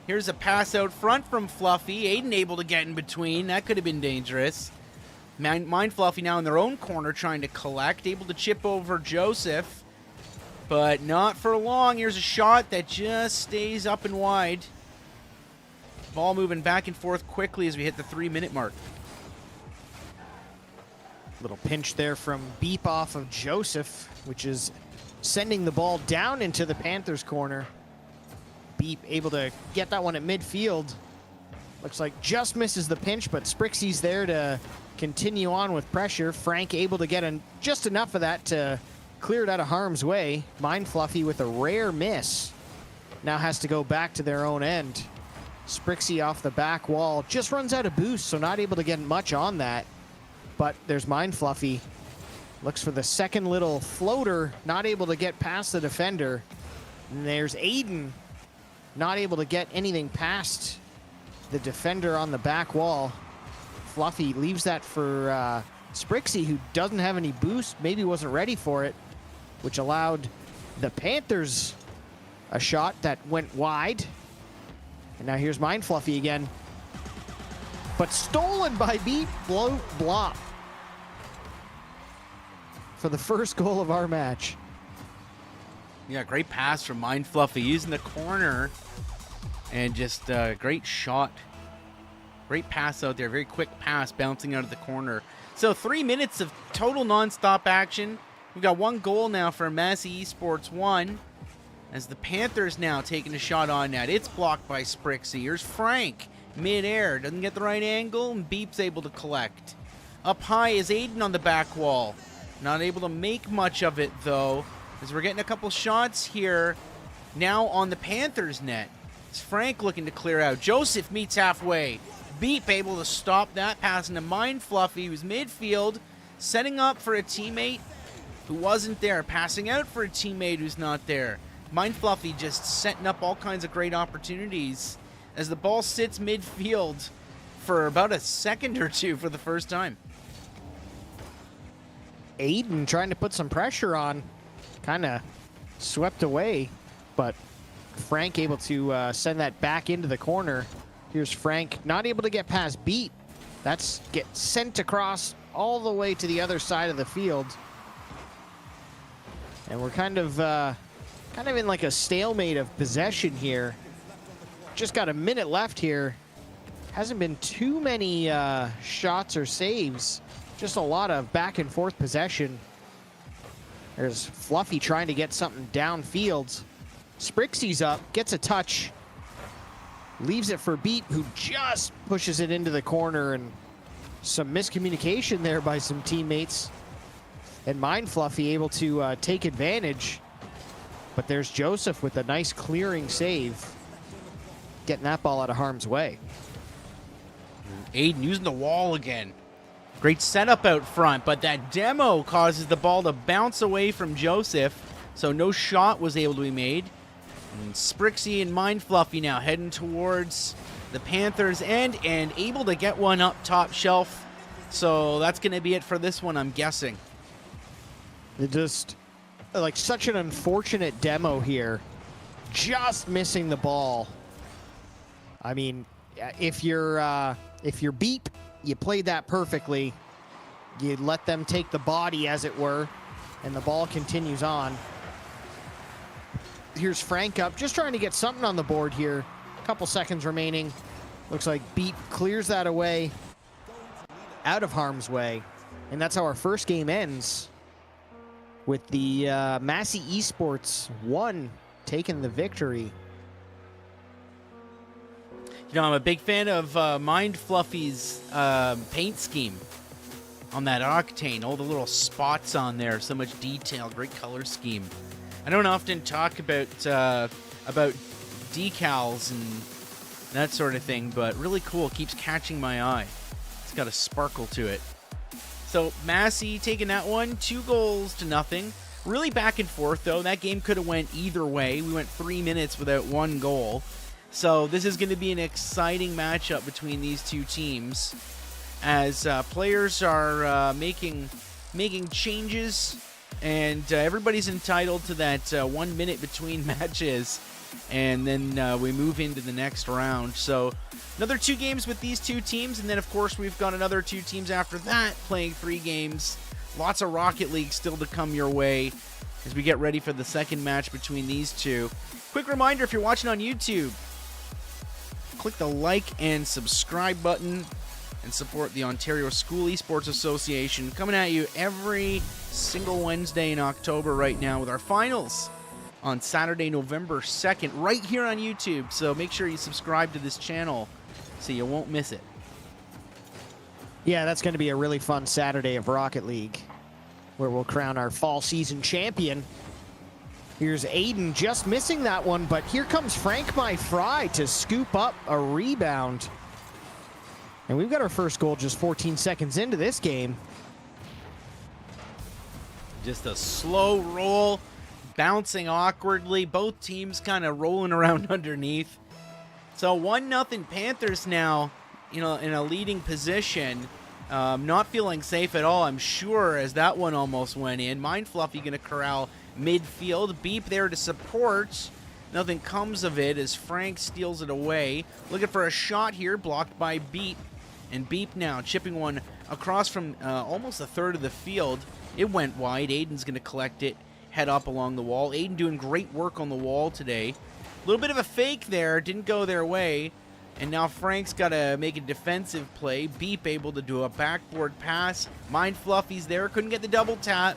Here's a pass out front from Fluffy. Aiden able to get in between. That could have been dangerous. Mind Fluffy now in their own corner trying to collect. Able to chip over Joseph. But not for long. Here's a shot that just stays up and wide. Ball moving back and forth quickly as we hit the 3-minute mark. Little pinch there from Beep off of Joseph, which is sending the ball down into the Panthers corner. Beep able to get that one at midfield. Looks like just misses the pinch, but Sprixie's there to continue on with pressure. Frank able to get just enough of that to clear it out of harm's way. Mind Fluffy with a rare miss. Now has to go back to their own end. Sprixie off the back wall. Just runs out of boost, so not able to get much on that. But there's Mind Fluffy. Looks for the second little floater. Not able to get past the defender. And there's Aiden. Not able to get anything past the defender on the back wall. Fluffy leaves that for Sprixie, who doesn't have any boost. Maybe wasn't ready for it, which allowed the Panthers a shot that went wide. And now here's Mind Fluffy again. But stolen by Beat Blop for the first goal of our match. Yeah, great pass from Mind Fluffy using the corner. And just a great shot. Great pass out there. Very quick pass bouncing out of the corner. So 3 minutes of total nonstop action. We've got 1 goal now for Massey Esports 1. As the Panthers now taking a shot on net. It's blocked by Sprixie. Here's Frank. Mid-air. Doesn't get the right angle. And Beep's able to collect. Up high is Aiden on the back wall. Not able to make much of it, though. As we're getting a couple shots here. Now on the Panthers net. It's Frank looking to clear out. Joseph meets halfway. Beep able to stop that. Passing to Mind Fluffy, who's midfield. Setting up for a teammate. who wasn't there, passing out for a teammate who's not there. Mind Fluffy just setting up all kinds of great opportunities as the ball sits midfield for about a second or two for the first time. Aiden trying to put some pressure on, kind of swept away, but Frank able to send that back into the corner. Here's Frank, not able to get past Beat. That's get sent across all the way to the other side of the field. And we're kind of in like a stalemate of possession here. Just got a minute left here. Hasn't been too many shots or saves. Just a lot of back and forth possession. There's Fluffy trying to get something downfield. Sprixie's up, gets a touch. Leaves it for Beat, who just pushes it into the corner, and some miscommunication there by some teammates. And Mind Fluffy able to take advantage. But there's Joseph with a nice clearing save, getting that ball out of harm's way. Aiden using the wall again. Great setup out front, but that demo causes the ball to bounce away from Joseph, so no shot was able to be made. And Sprixie and Mind Fluffy now heading towards the Panthers' end and able to get one up top shelf. So that's going to be it for this one, I'm guessing. It just, like, such an unfortunate demo here. Just missing the ball. I mean, if you're Beep, you played that perfectly. You let them take the body, as it were, and the ball continues on. Here's Frank up, just trying to get something on the board here. A couple seconds remaining. Looks like Beep clears that away, out of harm's way. And that's how our first game ends, with the Massey Esports 1 taking the victory. You know, I'm a big fan of Mind Fluffy's paint scheme on that Octane. All the little spots on there, so much detail, great color scheme. I don't often talk about decals and that sort of thing, but really cool. Keeps catching my eye. It's got a sparkle to it. So Massey taking that one, 2-0. Really back and forth, though. That game could have went either way. We went 3 minutes without one goal. So this is going to be an exciting matchup between these two teams as players are making changes, and everybody's entitled to that 1 minute between matches, and then we move into the next round. So another 2 games with these two teams, and then of course we've got another 2 teams after that playing 3 games. Lots of Rocket League still to come your way as we get ready for the second match between these two. Quick reminder, if you're watching on YouTube, click the like and subscribe button and support the Ontario School Esports Association, coming at you every single Wednesday in October right now with our finals on Saturday, November 2nd, right here on YouTube. So make sure you subscribe to this channel so you won't miss it. Yeah, that's going to be a really fun Saturday of Rocket League, where we'll crown our fall season champion. Here's Aiden just missing that one, but here comes Frank My Fry to scoop up a rebound. And we've got our first goal just 14 seconds into this game. Just a slow roll, bouncing awkwardly. Both teams kind of rolling around underneath. So 1-0 Panthers now, you know, in a leading position. Not feeling safe at all, I'm sure, as that one almost went in. Mind Fluffy going to corral midfield. Beep there to support. Nothing comes of it as Frank steals it away. Looking for a shot here, blocked by Beep. And Beep now chipping one across from almost a third of the field. It went wide. Aiden's going to collect it, head up along the wall. Aiden doing great work on the wall today. A little bit of a fake there, didn't go their way. And now Frank's got to make a defensive play. Beep able to do a backboard pass. Mind Fluffy's there, couldn't get the double tap.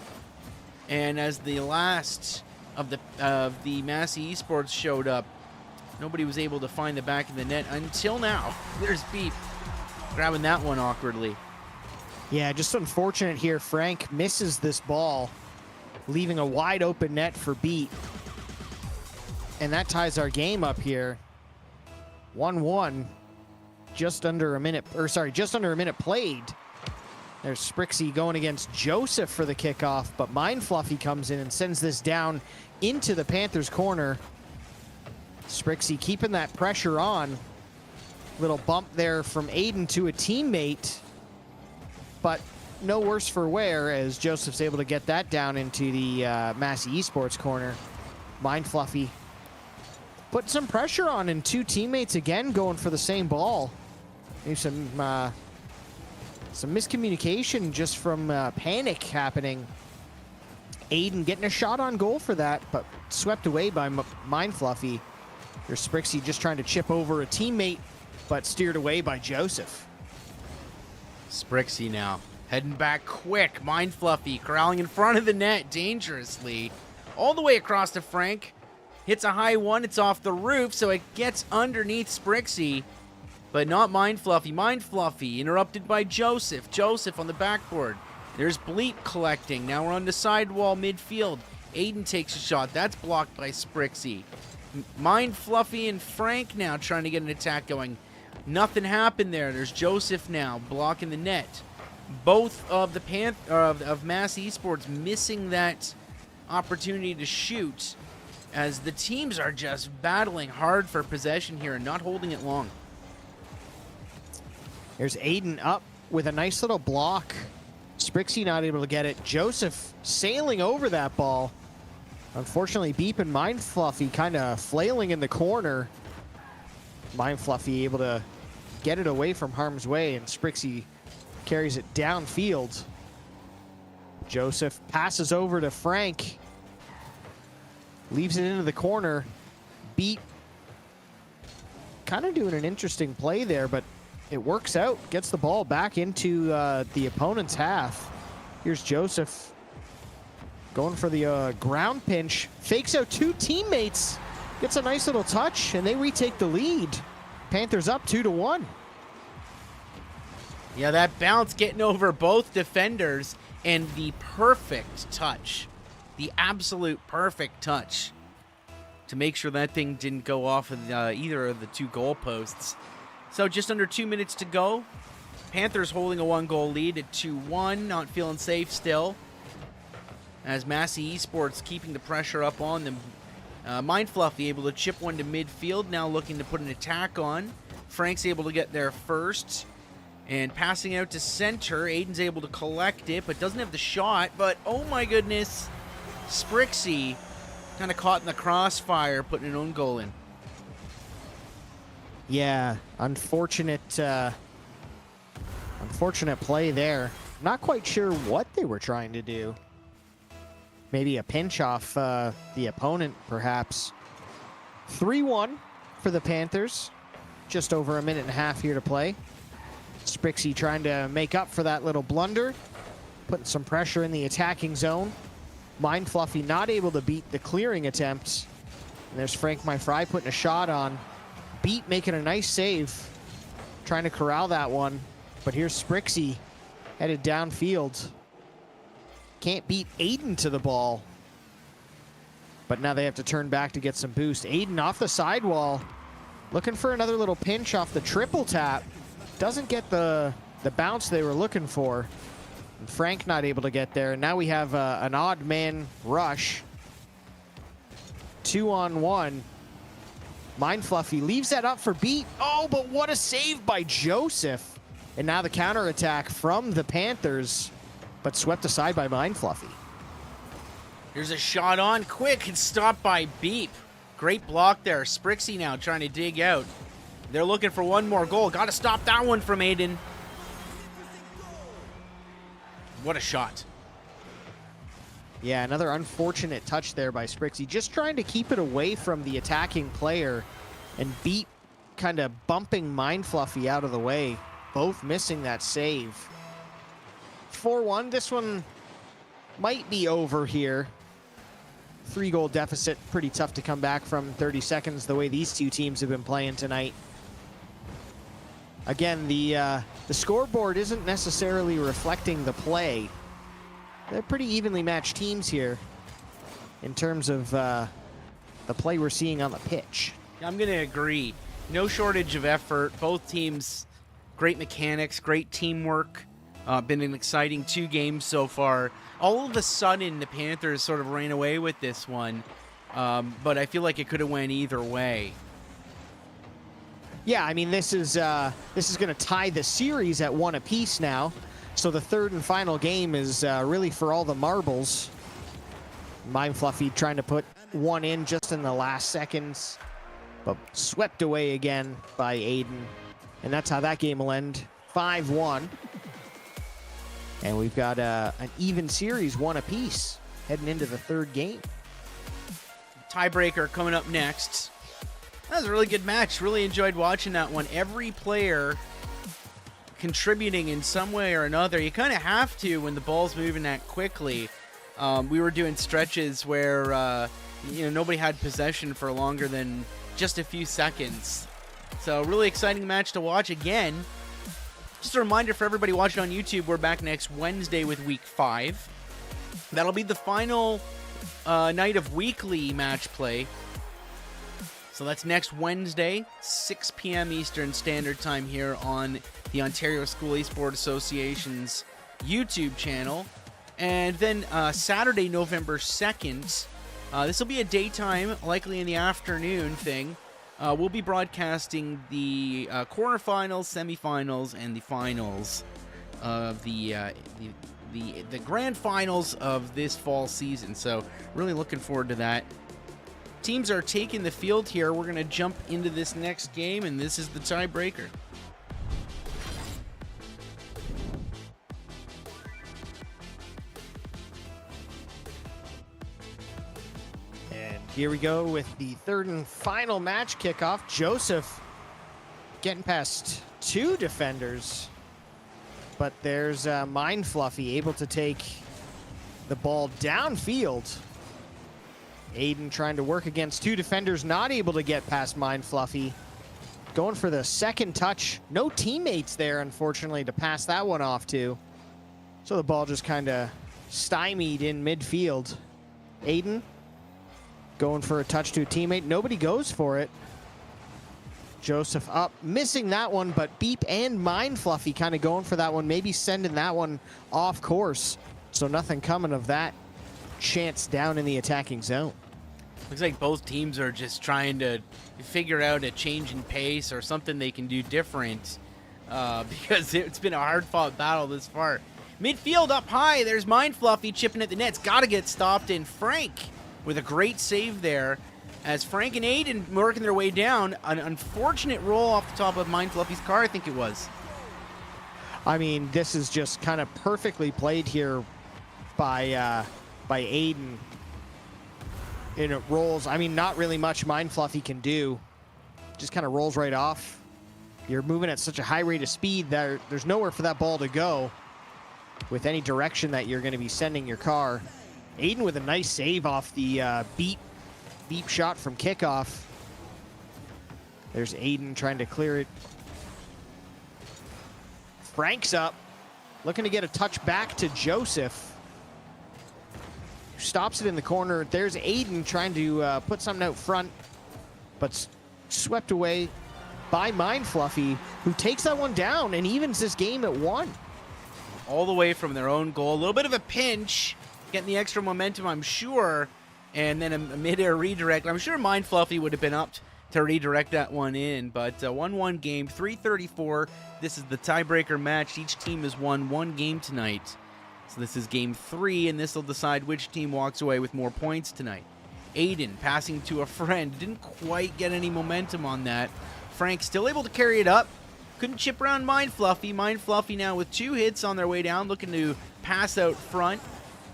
And as the last of the Massey Esports showed up, nobody was able to find the back of the net until now. There's Beep grabbing that one awkwardly. Yeah, just unfortunate here. Frank misses this ball, leaving a wide open net for Beep. And that ties our game up here. 1-1. Just under a minute played. There's Sprixie going against Joseph for the kickoff, but Mind Fluffy comes in and sends this down into the Panthers' corner. Sprixie keeping that pressure on. Little bump there from Aiden to a teammate, but no worse for wear as Joseph's able to get that down into the Massey Esports corner. Mind Fluffy put some pressure on, and two teammates again going for the same ball. Maybe some miscommunication just from panic happening. Aiden getting a shot on goal for that, but swept away by Mind Fluffy. There's Sprixie just trying to chip over a teammate, but steered away by Joseph. Sprixie now heading back quick. Mind Fluffy corralling in front of the net dangerously. All the way across to Frank. Hits a high one. It's off the roof, so it gets underneath Sprixie. But not Mind Fluffy. Mind Fluffy interrupted by Joseph. Joseph on the backboard. There's Bleep collecting. Now we're on the sidewall midfield. Aiden takes a shot. That's blocked by Sprixie. Mind Fluffy and Frank now trying to get an attack going. Nothing happened there. There's Joseph now blocking the net. Both of the of Mass Esports missing that opportunity to shoot, as the teams are just battling hard for possession here and not holding it long. There's Aiden up with a nice little block. Sprixie not able to get it. Joseph sailing over that ball. Unfortunately, Beep and Mind Fluffy kind of flailing in the corner. Mind Fluffy able to get it away from harm's way, and Sprixie carries it downfield. Joseph passes over to Frank. Leaves it into the corner. Beep kind of doing an interesting play there, but it works out. Gets the ball back into the opponent's half. Here's Joseph going for the ground pinch. Fakes out two teammates. Gets a nice little touch, and they retake the lead. Panthers up 2-1. Yeah, that bounce getting over both defenders, and the perfect touch. The absolute perfect touch to make sure that thing didn't go off of either of the two goalposts. So just under 2 minutes to go. Panthers holding a 1-goal lead at 2-1. Not feeling safe still, as Massey Esports keeping the pressure up on them. Mind Fluffy able to chip one to midfield, now looking to put an attack on. Frank's able to get there first, and passing out to center. Aiden's able to collect it, but doesn't have the shot. But oh my goodness, Sprixie kind of caught in the crossfire, putting an own goal in. Yeah, unfortunate play there. Not quite sure what they were trying to do. Maybe a pinch off the opponent, perhaps. 3-1 for the Panthers. Just over a minute and a half here to play. Sprixie trying to make up for that little blunder. Putting some pressure in the attacking zone. Mind Fluffy not able to beat the clearing attempts. And there's Frank My Fry putting a shot on. Beat making a nice save. Trying to corral that one. But here's Sprixie headed downfield. Can't beat Aiden to the ball. But now they have to turn back to get some boost. Aiden off the sidewall. Looking for another little pinch off the triple tap. Doesn't get the bounce they were looking for. And Frank not able to get there. And now we have an odd man rush. 2-on-1. Mind Fluffy leaves that up for Beat. Oh, but what a save by Joseph. And now the counterattack from the Panthers, but swept aside by Mind Fluffy. Here's a shot on quick and stopped by Beep. Great block there. Sprixie now trying to dig out. They're looking for one more goal. Got to stop that one from Aiden. What a shot. Yeah, another unfortunate touch there by Sprixie. Just trying to keep it away from the attacking player, and Beat kind of bumping Mind Fluffy out of the way. Both missing that save. 4-1. This one might be over here. 3-goal deficit. Pretty tough to come back from 30 seconds the way these two teams have been playing tonight. Again, the scoreboard isn't necessarily reflecting the play. They're pretty evenly matched teams here in terms of the play we're seeing on the pitch. I'm going to agree. No shortage of effort. Both teams, great mechanics, great teamwork. Been an exciting 2 games so far. All of a sudden, the Panthers sort of ran away with this one, but I feel like it could have went either way. Yeah, I mean, this is going to tie the series at 1 apiece now. So the third and final game is really for all the marbles. Mind Fluffy trying to put one in just in the last seconds, but swept away again by Aiden. And that's how that game will end, 5-1. And we've got an even series, 1 apiece, heading into the third game. Tiebreaker coming up next. That was a really good match. Really enjoyed watching that one. Every player contributing in some way or another. You kind of have to when the ball's moving that quickly. We were doing stretches where nobody had possession for longer than just a few seconds. So really exciting match to watch again. Just a reminder for everybody watching on YouTube, we're back next Wednesday with Week 5. That'll be the final night of weekly match play. So that's next Wednesday, 6 p.m. Eastern Standard Time here on the Ontario School Esports Association's YouTube channel. And then Saturday, November 2nd, this will be a daytime, likely in the afternoon thing. We'll be broadcasting the quarterfinals, semifinals, and the finals of the grand finals of this fall season. So really looking forward to that. Teams are taking the field here. We're going to jump into this next game, and this is the tiebreaker. And here we go with the third and final match kickoff. Joseph getting past 2 defenders, but there's Mind Fluffy able to take the ball downfield. Aiden trying to work against 2 defenders, not able to get past Mind Fluffy. Going for the second touch. No teammates there, unfortunately, to pass that one off to. So the ball just kind of stymied in midfield. Aiden going for a touch to a teammate. Nobody goes for it. Joseph up, missing that one, but Beep and Mind Fluffy kind of going for that one, maybe sending that one off course. So nothing coming of that chance down in the attacking zone. Looks like both teams are just trying to figure out a change in pace or something they can do different because it's been a hard-fought battle this far. Midfield up high, there's Mind Fluffy chipping at the nets. Got to get stopped, and Frank with a great save there as Frank and Aiden working their way down. An unfortunate roll off the top of Mind Fluffy's car, I think it was. I mean, this is just kind of perfectly played here by Aiden. And it rolls. I mean, not really much Mind Fluffy can do. Just kind of rolls right off. You're moving at such a high rate of speed that there's nowhere for that ball to go with any direction that you're going to be sending your car. Aiden with a nice save off the beep shot from kickoff. There's Aiden trying to clear it. Frank's up, looking to get a touch back to Joseph. Stops it in the corner. There's Aiden trying to put something out front, but swept away by Mind Fluffy, who takes that one down and evens this game at 1. All the way from their own goal. A little bit of a pinch, getting the extra momentum, I'm sure, and then a mid-air redirect. I'm sure Mind Fluffy would have been up to redirect that one in, but 1-1 game, 3:34. This is the tiebreaker match. Each team has won 1 game tonight. So this is game 3, and this will decide which team walks away with more points tonight. Aiden passing to a friend. Didn't quite get any momentum on that. Frank still able to carry it up. Couldn't chip around Mind Fluffy. Mind Fluffy now with 2 hits on their way down, looking to pass out front.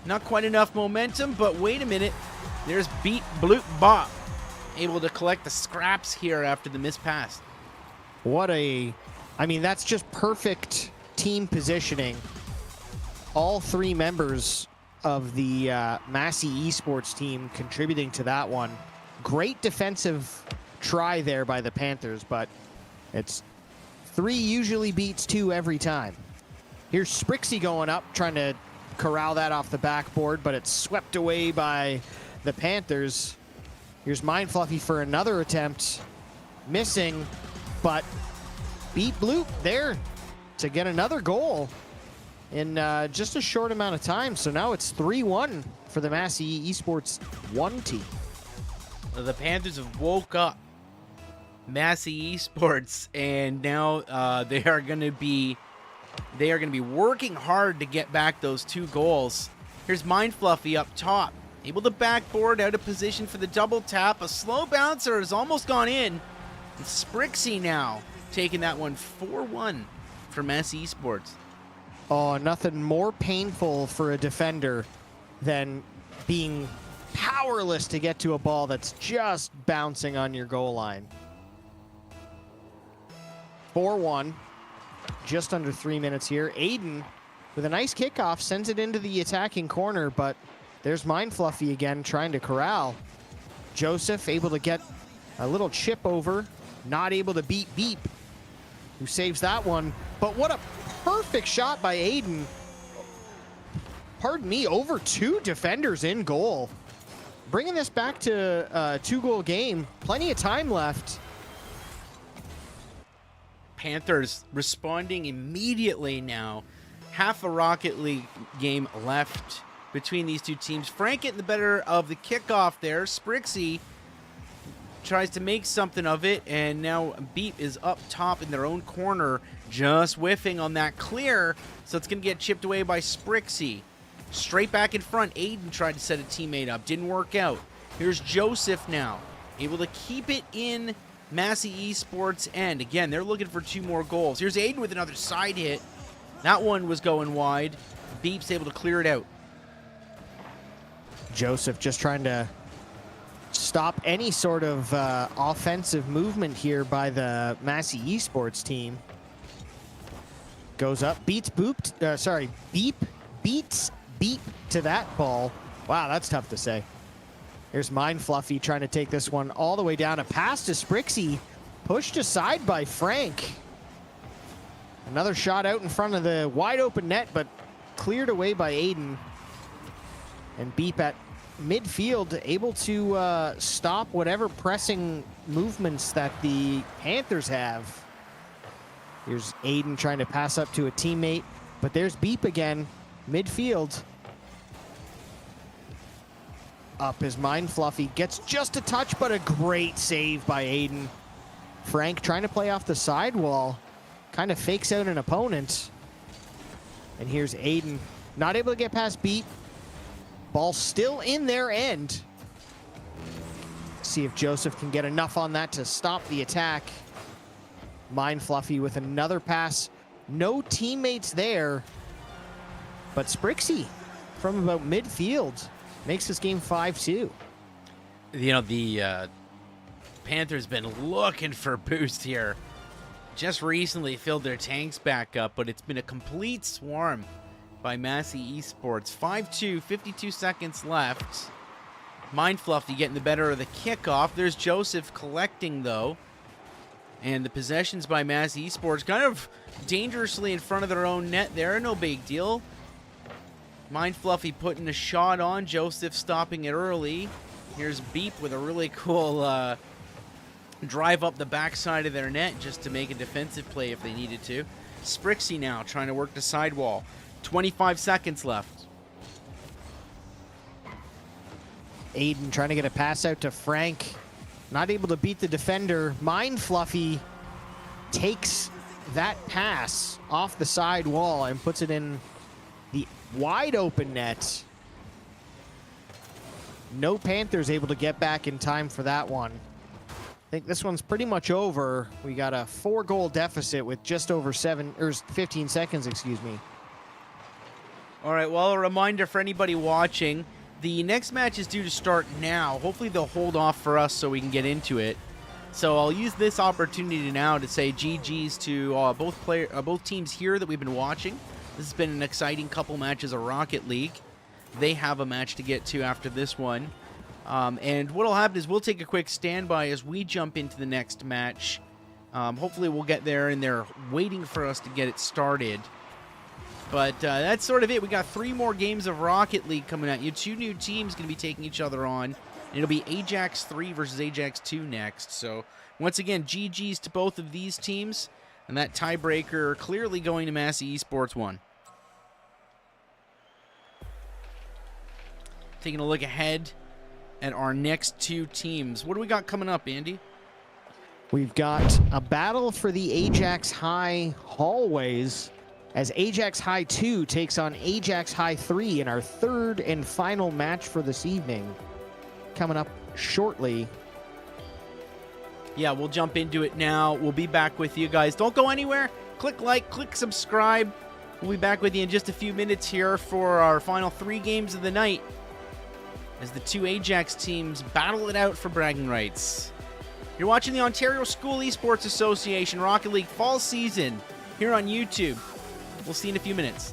Not quite enough momentum, but wait a minute. There's Beat Bloop Bop, able to collect the scraps here after the missed pass. I mean, that's just perfect team positioning. All 3 members of the Massey Esports team contributing to that one. Great defensive try there by the Panthers, but it's 3 usually beats 2 every time. Here's Sprixie going up, trying to corral that off the backboard, but it's swept away by the Panthers. Here's Mind Fluffy for another attempt. Missing, but Beat Bloop there to get another goal. in just a short amount of time. So now it's 3-1 for the Massey Esports 1 team. The Panthers have woke up Massey Esports, and now they are going to be working hard to get back those 2 goals. Here's Mind Fluffy up top, able to backboard out of position for the double tap. A slow bouncer has almost gone in. And Sprixie now taking that one 4-1 for Massey Esports. Oh, nothing more painful for a defender than being powerless to get to a ball that's just bouncing on your goal line. 4-1, just under 3 minutes here. Aiden, with a nice kickoff, sends it into the attacking corner, but there's Mind Fluffy again trying to corral. Joseph able to get a little chip over, not able to beat Beep, who saves that one. But what a perfect shot by Aiden. Pardon me, over 2 defenders in goal. Bringing this back to a 2-goal game. Plenty of time left. Panthers responding immediately now. Half a Rocket League game left between these 2 teams. Frank getting the better of the kickoff there. Sprixie tries to make something of it, and now Beep is up top in their own corner, just whiffing on that clear, so it's going to get chipped away by Sprixie. Straight back in front, Aiden tried to set a teammate up, didn't work out. Here's Joseph now, able to keep it in Massey Esports end. Again, they're looking for 2 more goals. Here's Aiden with another side hit. That one was going wide. Beep's able to clear it out. Joseph just trying to stop any sort of offensive movement here by the Massey Esports team. Goes up, beats Beep, beats Beep to that ball. Wow, that's tough to say. Here's Mind Fluffy trying to take this one all the way down. A pass to Sprixie, pushed aside by Frank. Another shot out in front of the wide open net, but cleared away by Aiden. And Beep at midfield, able to stop whatever pressing movements that the Panthers have. Here's Aiden trying to pass up to a teammate, but there's Beep again, midfield. Up is Mind Fluffy, gets just a touch, but a great save by Aiden. Frank trying to play off the sidewall, kind of fakes out an opponent. And here's Aiden, not able to get past Beep. Ball still in their end. See if Joseph can get enough on that to stop the attack. Mind Fluffy with another pass. No teammates there. But Sprixie from about midfield makes this game 5-2. You know, the Panthers been looking for boost here. Just recently filled their tanks back up, but it's been a complete swarm by Massey Esports. 5-2, 52 seconds left. Mind Fluffy getting the better of the kickoff. There's Joseph collecting, though. And the possessions by Massey Esports kind of dangerously in front of their own net there. No big deal. Mind Fluffy putting a shot on. Joseph stopping it early. Here's Beep with a really cool drive up the backside of their net just to make a defensive play if they needed to. Sprixie now trying to work the sidewall. 25 seconds left. Aiden trying to get a pass out to Frank. Not able to beat the defender. Mind Fluffy takes that pass off the side wall and puts it in the wide open net. No Panthers able to get back in time for that one. I think this one's pretty much over. We got a 4-goal deficit with just over 15 seconds, excuse me. All right, well, a reminder for anybody watching, the next match is due to start now. Hopefully they'll hold off for us so we can get into it. So I'll use this opportunity now to say GG's to both teams here that we've been watching. This has been an exciting couple matches of Rocket League. They have a match to get to after this one. And what'll happen is we'll take a quick standby as we jump into the next match. Hopefully we'll get there and they're waiting for us to get it started. But that's sort of it. We got 3 more games of Rocket League coming at you. 2 new teams going to be taking each other on. And it'll be Ajax 3 versus Ajax 2 next. So once again, GG's to both of these teams. And that tiebreaker clearly going to Massey Esports 1. taking a look ahead at our next two teams. What do we got coming up, Andy? We've got a battle for the Ajax High hallways as Ajax High 2 takes on Ajax High 3 in our third and final match for this evening. Coming up shortly. Yeah, we'll jump into it now. We'll be back with you guys. Don't go anywhere. Click like, click subscribe. We'll be back with you in just a few minutes here for our final 3 games of the night as the two Ajax teams battle it out for bragging rights. You're watching the Ontario School Esports Association Rocket League Fall Season here on YouTube. We'll see you in a few minutes.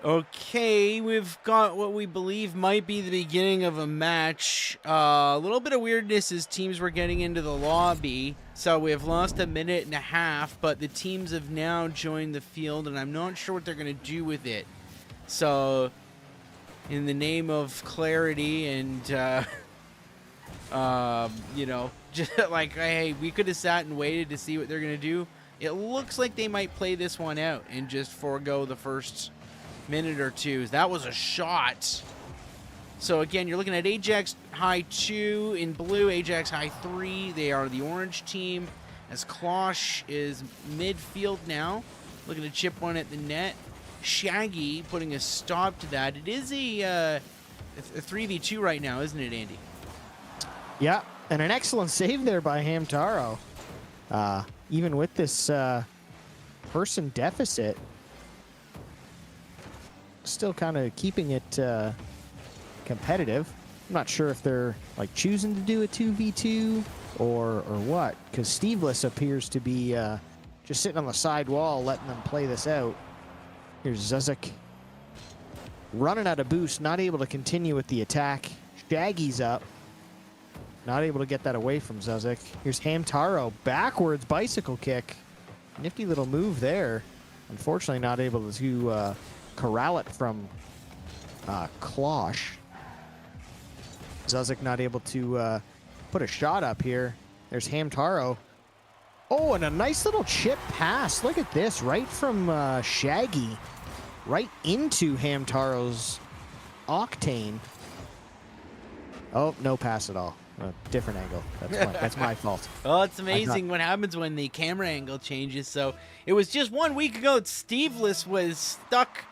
Okay, we've got what we believe might be the beginning of a match. A little bit of weirdness as teams were getting into the lobby. So we have lost a minute and a half, but the teams have now joined the field, and I'm not sure what they're going to do with it. So, in the name of clarity and, you know, just like, hey, we could have sat and waited to see what they're going to do. It looks like they might play this one out and just forego the first minute or two. That was a shot. So again, you're looking at Ajax High 2 in blue, Ajax High 3. They are the orange team, as Klosh is midfield now, looking to chip one at the net. Shaggy putting a stop to that. It is a 3v2 right now, isn't it, Andy? Yeah, and an excellent save there by Hamtaro. Even with this person deficit, still kind of keeping it competitive. I'm not sure if they're like choosing to do a 2v2 or what, because Steveless appears to be just sitting on the side wall letting them play this out. Here's Zuzik running out of boost, not able to continue with the attack. Shaggy's up, not able to get that away from Zuzik. Here's Hamtaro, backwards bicycle kick. Nifty little move there. Unfortunately not able to corral it from Klosh. Zuzik not able to put a shot up here. There's Hamtaro. Oh, and a nice little chip pass. Look at this, right from Shaggy, right into Hamtaro's Octane. Oh, no pass at all. Different angle. That's my fault. Oh, it's amazing what happens when the camera angle changes. So it was just 1 week ago that Steveless was stuck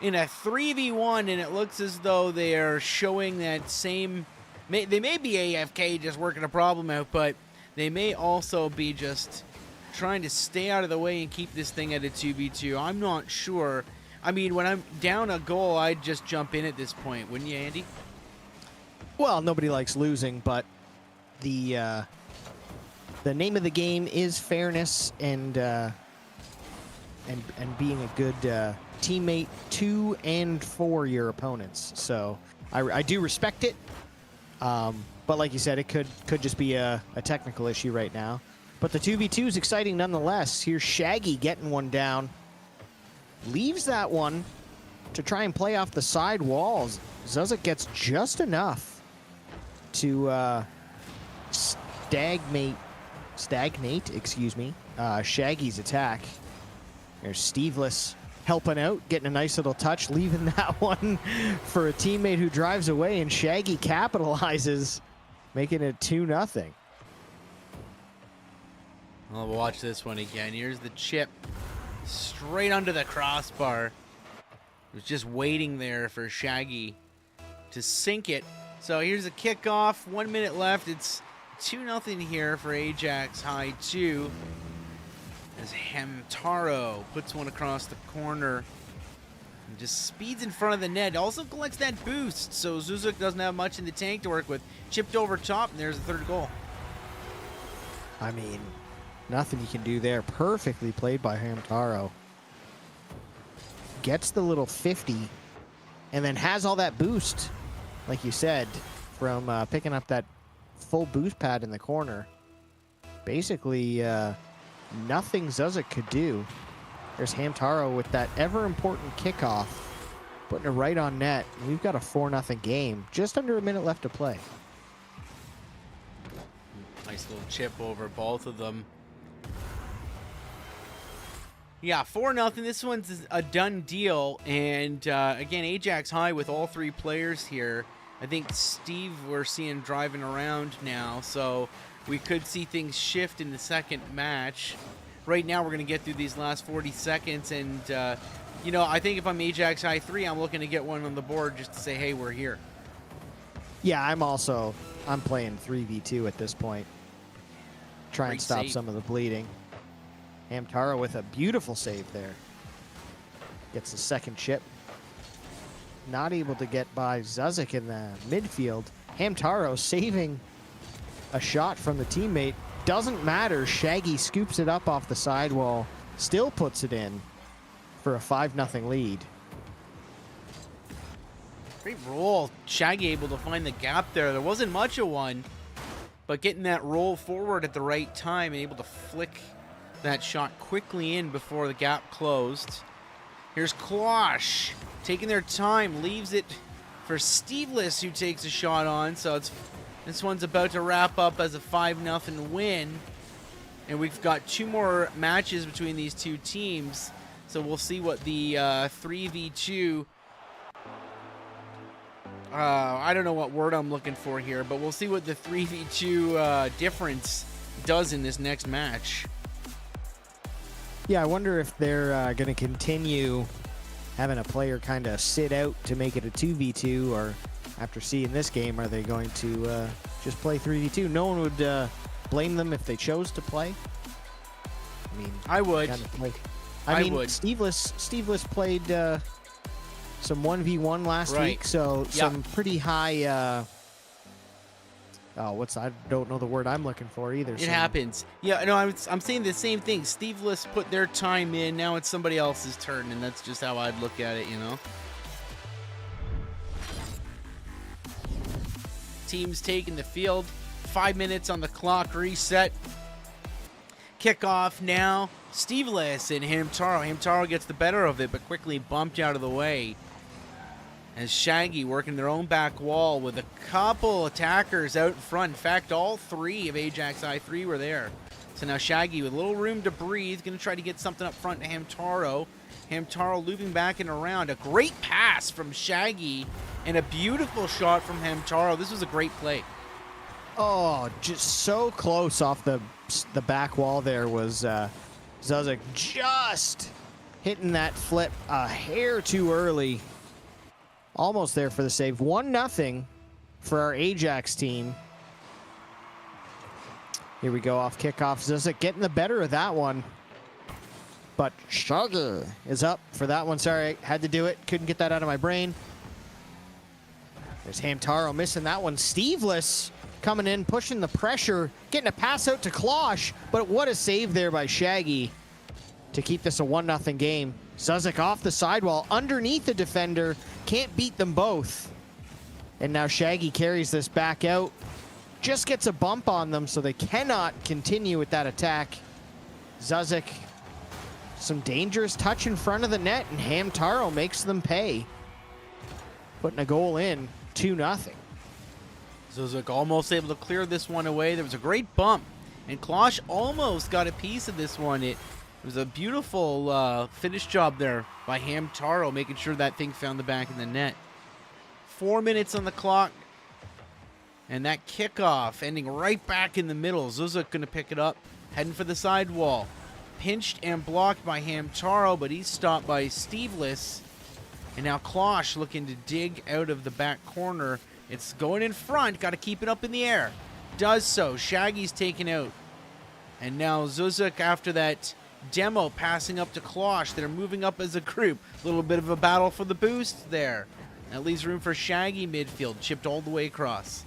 in a 3v1, and it looks as though they are showing that same... They may be AFK, just working a problem out, but they may also be just trying to stay out of the way and keep this thing at a 2v2. I'm not sure. I mean, when I'm down a goal, I'd just jump in at this point, wouldn't you, Andy? Well, nobody likes losing, but the name of the game is fairness and being a good teammate to and for your opponents. So I do respect it, but like you said, it could just be a technical issue right now. But the 2v2 is exciting nonetheless. Here's Shaggy getting one down. Leaves that one to try and play off the side walls. Zuzik gets just enough to stagnate, Shaggy's attack. There's Steveless helping out, getting a nice little touch, leaving that one for a teammate who drives away, and Shaggy capitalizes, making it 2-0. I'll watch this one again. Here's the chip straight under the crossbar. It was just waiting there for Shaggy to sink it. So here's a kickoff. 1 minute left. It's 2-0 here for Ajax High 2. As Hamtaro puts one across the corner and just speeds in front of the net. Also collects that boost, so Zuzik doesn't have much in the tank to work with. Chipped over top, and there's the third goal. I mean, nothing you can do there. Perfectly played by Hamtaro. Gets the little 50 and then has all that boost, like you said, from picking up that full boost pad in the corner. Basically, nothing Zuzik could do. There's Hamtaro with that ever-important kickoff, putting it right on net. We've got a 4-0 game. Just under a minute left to play. Nice little chip over both of them. Yeah, 4-0. This one's a done deal. And again, Ajax High with all three players here. I think Steve we're seeing driving around now, so we could see things shift in the second match. Right now, we're going to get through these last 40 seconds, and you know, I think if I'm Ajax High 3, I'm looking to get one on the board just to say, hey, we're here. Yeah, I'm playing 3v2 at this point. Try and stop some of the bleeding. Hamtaro with a beautiful save there. Gets the second chip. Not able to get by Zuzik in the midfield. Hamtaro saving a shot from the teammate. Doesn't matter. Shaggy scoops it up off the sidewall. Still puts it in for a 5-0 lead. Great roll. Shaggy able to find the gap there. There wasn't much of one, but getting that roll forward at the right time and able to flick that shot quickly in before the gap closed. Here's Klosh taking their time, leaves it for Steveless, who takes a shot on. So this one's about to wrap up as a 5-0 win. And we've got 2 more matches between these two teams. So we'll see what the 3v2... I don't know what word I'm looking for here, but we'll see what the 3v2 difference does in this next match. Yeah, I wonder if they're going to continue having a player kind of sit out to make it a 2v2, or after seeing this game, are they going to just play 3v2? No one would blame them if they chose to play. I mean, I would. I mean, would. Steveless played some 1v1 last week, so some pretty high. I don't know the word I'm looking for either. It happens. Yeah, no, I'm saying the same thing. Steveless put their time in. Now it's somebody else's turn, and that's just how I'd look at it, you know. Teams taking the field. 5 minutes on the clock. Reset. Kickoff now. Steveless and Hamtaro. Hamtaro gets the better of it, but quickly bumped out of the way. As Shaggy working their own back wall with a couple attackers out in front. In fact, all 3 of Ajax I3 were there. So now Shaggy with a little room to breathe. Going to try to get something up front to Hamtaro. Hamtaro looping back and around. A great pass from Shaggy and a beautiful shot from Hamtaro. This was a great play. Oh, just so close off the back wall there was Zuzek just hitting that flip a hair too early. Almost there for the save. 1-0 for our Ajax team. Here we go off kickoff. Zuzek getting the better of that one. But Shaggy is up for that one. Sorry, had to do it. Couldn't get that out of my brain. There's Hamtaro missing that one. Steveless coming in, pushing the pressure, getting a pass out to Klosh. But what a save there by Shaggy to keep this a 1-0 game. Zuzek off the sidewall, underneath the defender, can't beat them both. And now Shaggy carries this back out, just gets a bump on them, so they cannot continue with that attack. Zuzek, some dangerous touch in front of the net, and Hamtaro makes them pay. Putting a goal in, 2-0. Zuzek almost able to clear this one away. There was a great bump, and Klosh almost got a piece of this one. It was a beautiful finish job there by Hamtaro, making sure that thing found the back of the net. 4 minutes on the clock, and that kickoff ending right back in the middle. Zuzek going to pick it up, heading for the sidewall. Pinched and blocked by Hamtaro, but he's stopped by Steveless. And now Klosh looking to dig out of the back corner. It's going in front, got to keep it up in the air. Does so. Shaggy's taken out. And now Zuzek, after that demo, passing up to Klosh. They're moving up as a group. A little bit of a battle for the boost there. That leaves room for Shaggy midfield, chipped all the way across.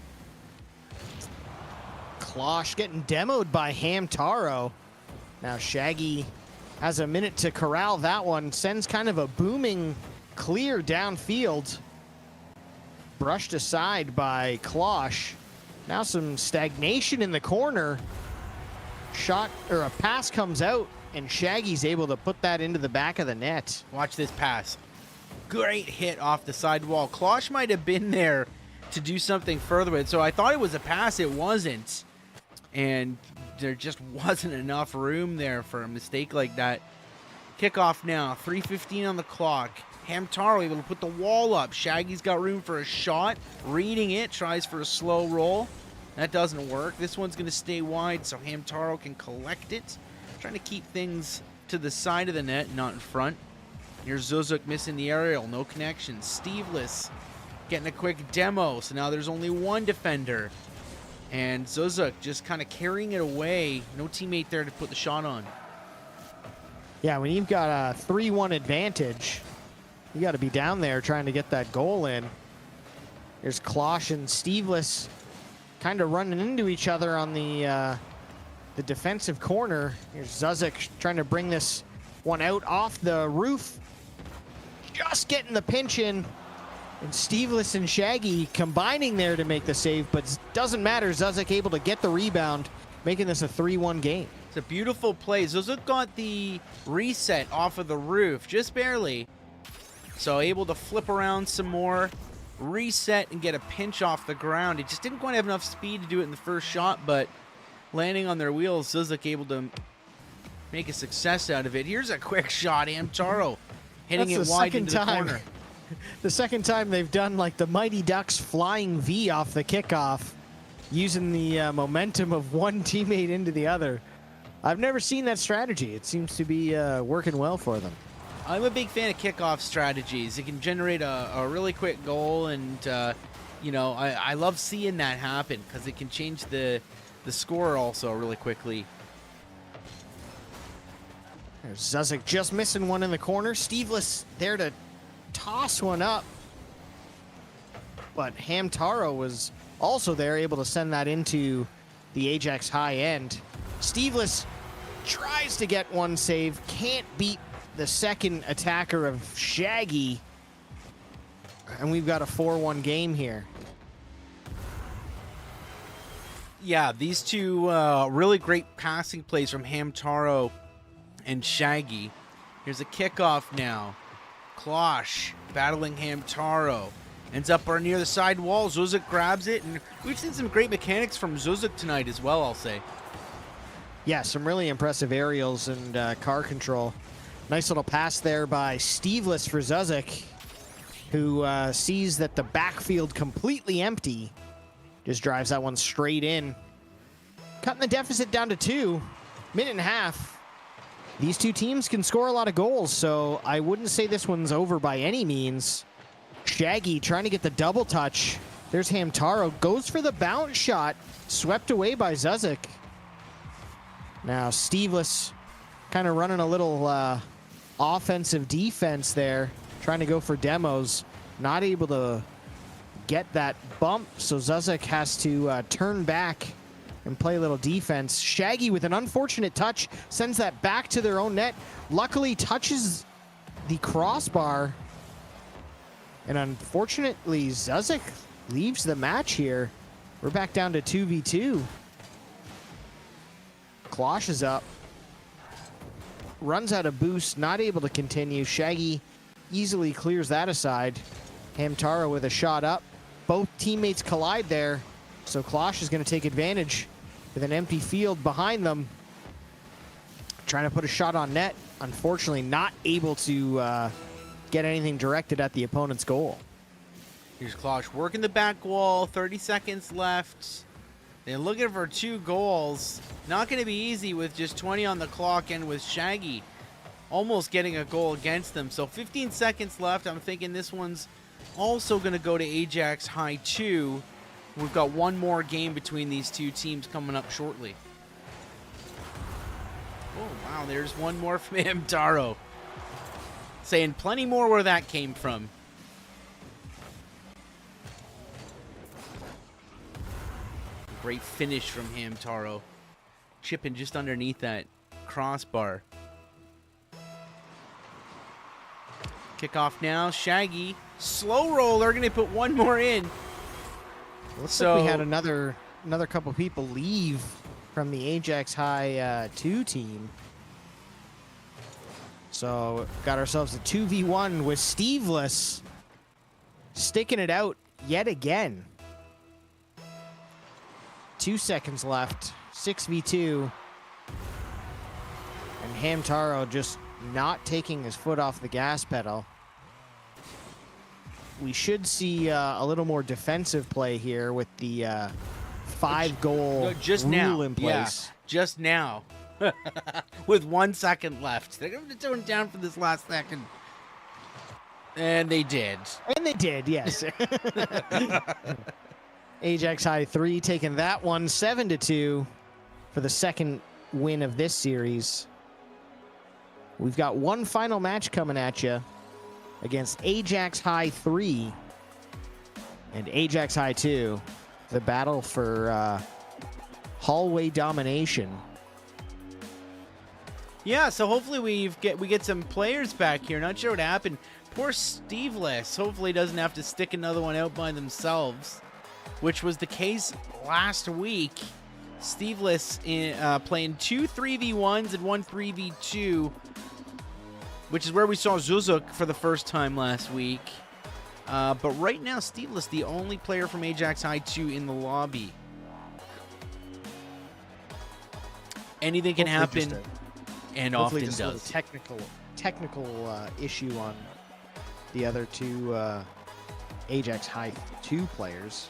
Klosh getting demoed by Hamtaro. Now Shaggy has a minute to corral that one. Sends kind of a booming clear downfield. Brushed aside by Klosh. Now some stagnation in the corner. Shot, or a pass comes out, and Shaggy's able to put that into the back of the net. Watch this pass. Great hit off the sidewall. Klosh might have been there to do something further with it. So I thought it was a pass. It wasn't. And there just wasn't enough room there for a mistake like that. Kickoff now. 3:15 on the clock. Hamtaro able to put the wall up. Shaggy's got room for a shot. Reading it. Tries for a slow roll. That doesn't work. This one's going to stay wide so Hamtaro can collect it. Trying to keep things to the side of the net, not in front. Here's Zuzek missing the aerial. No connection. Steveless getting a quick demo. So now there's only one defender. And Zuzek just kind of carrying it away. No teammate there to put the shot on. Yeah, when you've got a 3-1 advantage, you got to be down there trying to get that goal in. There's Klosh and Steveless kind of running into each other on the defensive corner. Here's Zuzek trying to bring this one out off the roof. Just getting the pinch in. And Steveless and Shaggy combining there to make the save, but doesn't matter. Zuzek able to get the rebound, making this a 3-1 game. It's a beautiful play. Zuzuk got the reset off of the roof, just barely. So able to flip around some more, reset, and get a pinch off the ground. It just didn't quite have enough speed to do it in the first shot, but landing on their wheels, Zuzuk able to make a success out of it. Here's a quick shot, Hamtaro hitting it wide into the corner. The second time they've done like the Mighty Ducks flying V off the kickoff, using the momentum of one teammate into the other. I've never seen that strategy. It seems to be working well for them. I'm a big fan of kickoff strategies. It can generate a really quick goal, and you know, I love seeing that happen because it can change the score also really quickly. There's Zuzek just missing one in the corner. Steveless there to toss one up. But Hamtaro was also there, able to send that into the Ajax high end. Steveless tries to get one save, can't beat the second attacker of Shaggy. And we've got a 4-1 game here. Yeah, these two really great passing plays from Hamtaro and Shaggy. Here's a kickoff now. Klosh battling Hamtaro. Ends up near the side wall. Zuzuk grabs it, and we've seen some great mechanics from Zuzuk tonight as well, I'll say. Yeah, some really impressive aerials and car control. Nice little pass there by Steveless for Zuzuk, who sees that the backfield completely empty. Just drives that one straight in. Cutting the deficit down to 2. Minute and a half. These two teams can score a lot of goals, so I wouldn't say this one's over by any means. Shaggy trying to get the double touch. There's Hamtaro. Goes for the bounce shot. Swept away by Zuzuk. Now Steveless kind of running a little offensive defense there. Trying to go for demos. Not able to get that bump, so Zuzuk has to turn back and play a little defense. Shaggy with an unfortunate touch sends that back to their own net. Luckily touches the crossbar. And unfortunately, Zuzuk leaves the match here. We're back down to 2v2. Klosh is up. Runs out of boost, not able to continue. Shaggy easily clears that aside. Hamtaro with a shot up. Both teammates collide there, so Klosh is going to take advantage with an empty field behind them. Trying to put a shot on net. Unfortunately, not able to get anything directed at the opponent's goal. Here's Klosh working the back wall. 30 seconds left. They're looking for 2 goals. Not going to be easy with just 20 on the clock and with Shaggy almost getting a goal against them. So 15 seconds left. I'm thinking this one's also going to go to Ajax High 2. We've got one more game between these two teams coming up shortly. Oh, wow. There's one more from Hamtaro. Saying plenty more where that came from. Great finish from Hamtaro. Chipping just underneath that crossbar. Kickoff now. Shaggy. Slow roll. They're going to put one more in. Looks like we had another couple people leave from the Ajax High 2 team. So got ourselves a 2v1 with Steveless sticking it out yet again. 2 seconds left. 6v2. And Hamtaro just not taking his foot off the gas pedal. We should see a little more defensive play here with the 5-goal rule in place. Yeah, just now. With 1 second left. They're going to turn down for this last second. And they did. And they did, yes. Ajax High 3 taking that one 7-2 for the second win of this series. We've got one final match coming at you against Ajax High 3 and Ajax High 2. The battle for hallway domination. Yeah, so hopefully we get some players back here. Not sure what happened. Poor Steveless. Hopefully doesn't have to stick another one out by themselves, which was the case last week. Steveless playing 2 3v1s and 1 3v2, which is where we saw Zuzuk for the first time last week. But right now, Steveless, the only player from Ajax High 2 in the lobby. Anything can happen, and often just does. A technical issue on the other two Ajax High 2 players.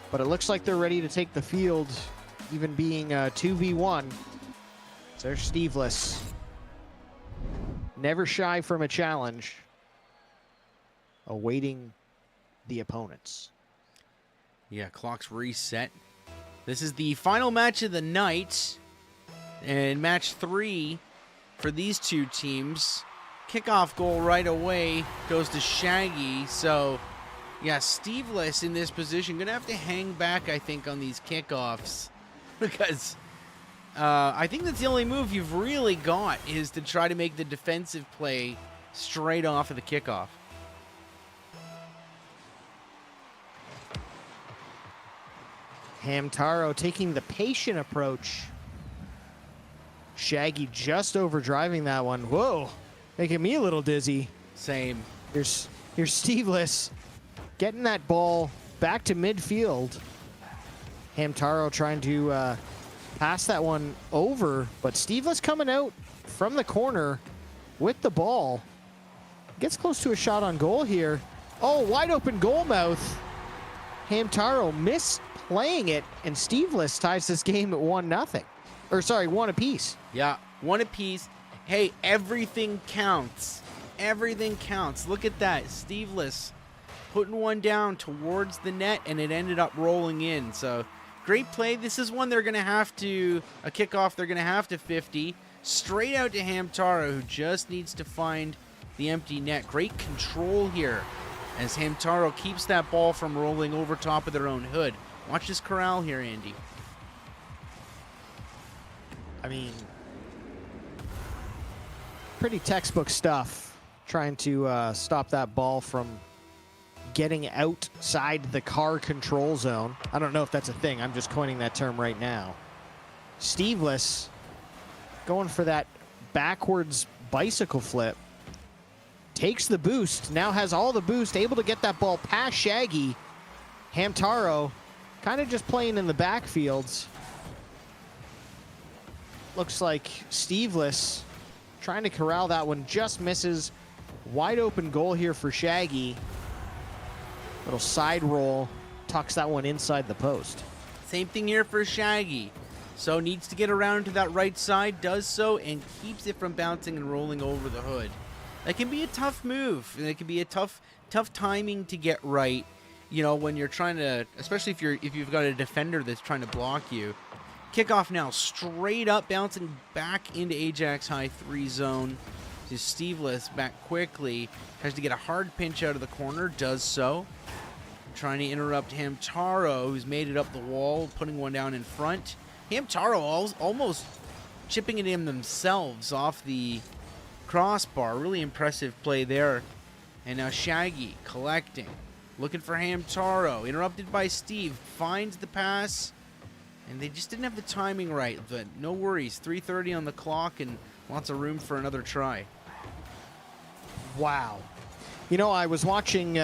But it looks like they're ready to take the field, even being 2v1. So there's Steveless. Never shy from a challenge. Awaiting the opponents. Yeah, clock's reset. This is the final match of the night. And match 3 for these two teams. Kickoff goal right away goes to Shaggy. So, yeah, Steveless in this position. Going to have to hang back, I think, on these kickoffs. Because I think that's the only move you've really got is to try to make the defensive play straight off of the kickoff. Hamtaro taking the patient approach. Shaggy just overdriving that one. Whoa, making me a little dizzy. Same. Here's Steveless getting that ball back to midfield. Hamtaro trying to pass that one over, but Steveless coming out from the corner with the ball. Gets close to a shot on goal here. Oh, wide open goal mouth. Hamtaro misplaying it, and Steveless ties this game at 1-0. Or sorry, 1 apiece. Yeah, 1 apiece. Hey, everything counts. Everything counts. Look at that. Steveless putting one down towards the net, and it ended up rolling in. So, great play. This is one they're going to have to, a kickoff they're going to have to 50. Straight out to Hamtaro, who just needs to find the empty net. Great control here as Hamtaro keeps that ball from rolling over top of their own hood. Watch this corral here, Andy. I mean, pretty textbook stuff. Trying to stop that ball from getting outside the car control zone. I don't know if that's a thing. I'm just coining that term right now. Steveless going for that backwards bicycle flip. Takes the boost. Now has all the boost. Able to get that ball past Shaggy. Hamtaro kind of just playing in the backfields. Looks like Steveless trying to corral that one. Just misses. Wide open goal here for Shaggy. Little side roll. Tucks that one inside the post. Same thing here for Shaggy. So needs to get around to that right side. Does so and keeps it from bouncing and rolling over the hood. That can be a tough move. It can be a tough timing to get right. You know, when you're trying to, especially if you've got a defender that's trying to block you. Kickoff now, straight up, bouncing back into Ajax High 3 zone. Just Steveless back quickly. Tries to get a hard pinch out of the corner. Does so. Trying to interrupt Hamtaro, who's made it up the wall, putting one down in front. Hamtaro almost chipping it in themselves off the crossbar. Really impressive play there. And now Shaggy collecting. Looking for Hamtaro. Interrupted by Steve. Finds the pass. And they just didn't have the timing right. But no worries. 3:30 on the clock and lots of room for another try. Wow. You know, I was watching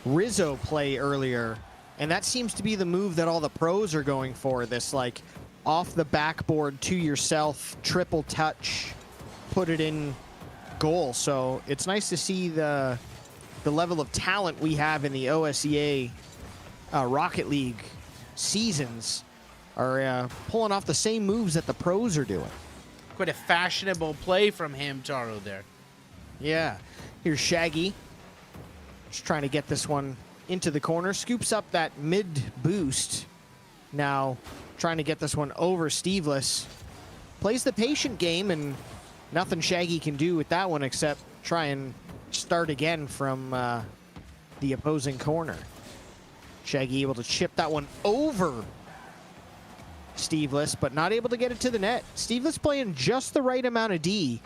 Rizzo play earlier, and that seems to be the move that all the pros are going for. This, like, off the backboard to yourself, triple touch, put it in goal. So it's nice to see the level of talent we have in the OSEA Rocket League seasons are pulling off the same moves that the pros are doing. Quite a fashionable play from Hamtaro there. Yeah. Here's Shaggy. Just trying to get this one into the corner. Scoops up that mid boost. Now trying to get this one over Steveless. Plays the patient game, and nothing Shaggy can do with that one except try and start again from the opposing corner. Shaggy able to chip that one over Steveless, but not able to get it to the net. Steveless playing just the right amount of D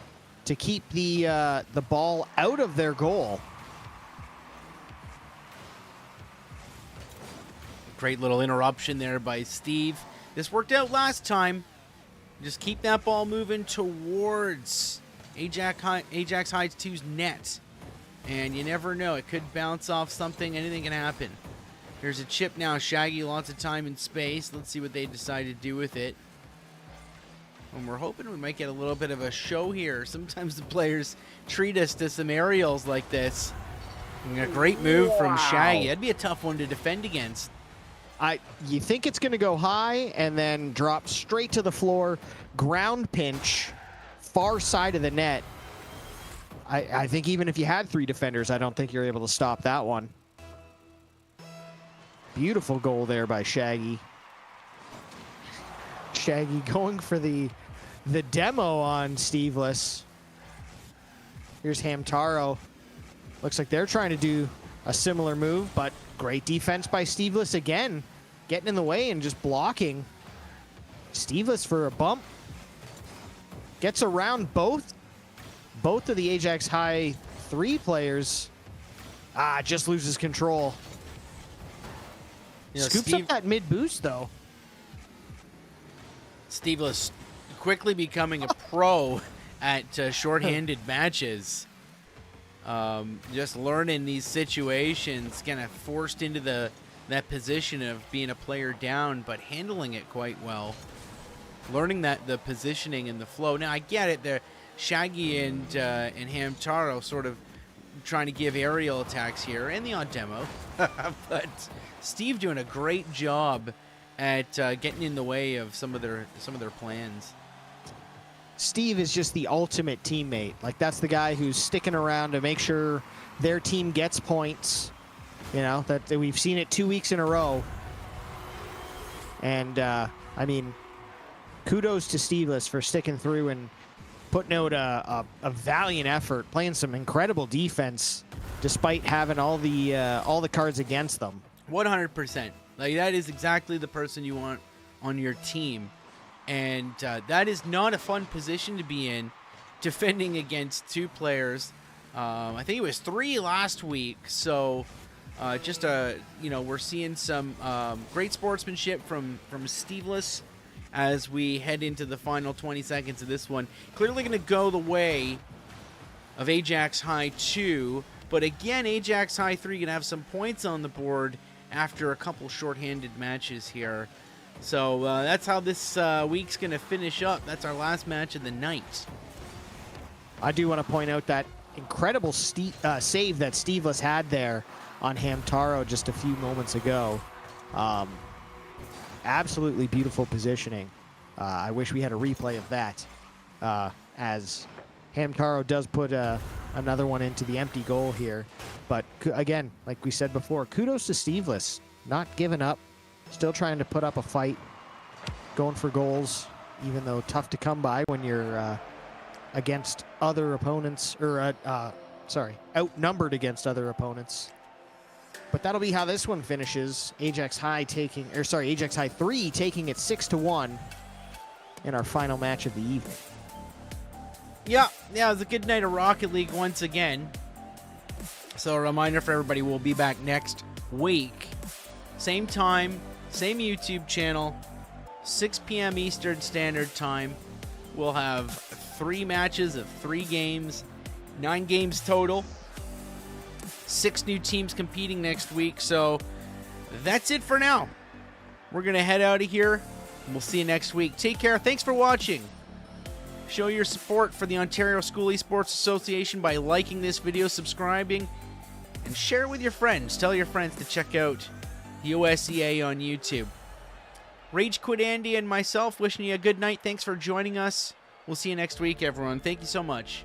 to keep the ball out of their goal. Great little interruption there by Steve. This worked out last time. Just keep that ball moving towards Ajax High 2's net. And you never know. It could bounce off something. Anything can happen. Here's a chip now. Shaggy, lots of time and space. Let's see what they decide to do with it. And we're hoping we might get a little bit of a show here. Sometimes the players treat us to some aerials like this. And a great move from Shaggy. That'd be a tough one to defend against. You think it's going to go high and then drop straight to the floor, ground pinch, far side of the net. I think even if you had 3 defenders, I don't think you're able to stop that one. Beautiful goal there by Shaggy. Shaggy going for the demo on Steveless. Here's Hamtaro. Looks like they're trying to do a similar move, but great defense by Steveless again. Getting in the way and just blocking. Steveless for a bump. Gets around both of the Ajax High 3 players. Just loses control. You know, Scoops up that mid boost though. Steveless quickly becoming a pro at shorthanded matches. Just learning these situations, kind of forced into that position of being a player down, but handling it quite well. Learning the positioning and the flow. Now I get it. The Shaggy and Hamtaro sort of trying to give aerial attacks here and the odd demo, but Steve doing a great job at getting in the way of some of their plans. Steve is just the ultimate teammate. Like, that's the guy who's sticking around to make sure their team gets points. You know, that we've seen it 2 weeks in a row. And, I mean, kudos to Steveless for sticking through and putting out a valiant effort, playing some incredible defense despite having all the cards against them. 100%. Like, that is exactly the person you want on your team. And that is not a fun position to be in, defending against 2 players. I think it was 3 last week. So we're seeing some great sportsmanship from Steveless as we head into the final 20 seconds of this one. Clearly going to go the way of Ajax High 2. But again, Ajax High 3 going to have some points on the board after a couple shorthanded matches here. So that's how this week's going to finish up. That's our last match of the night. I do want to point out that incredible save that Steveless had there on Hamtaro just a few moments ago. Absolutely beautiful positioning. I wish we had a replay of that, as Hamtaro does put another one into the empty goal here. But again, like we said before, kudos to Steveless. Not giving up. Still trying to put up a fight. Going for goals, even though tough to come by when you're against other opponents, or outnumbered against other opponents. But that'll be how this one finishes. Ajax High 3 taking it 6-1 in our final match of the evening. Yeah, it was a good night of Rocket League once again. So a reminder for everybody, we'll be back next week. Same time, same YouTube channel, 6 p.m. Eastern Standard Time. We'll have 3 matches of 3 games, 9 games total. 6 new teams competing next week. So that's it for now. We're going to head out of here, and we'll see you next week. Take care. Thanks for watching. Show your support for the Ontario School Esports Association by liking this video, subscribing, and share it with your friends. Tell your friends to check out the OSEA on YouTube. Rage Quit Andy and myself wishing you a good night. Thanks for joining us. We'll see you next week, everyone. Thank you so much.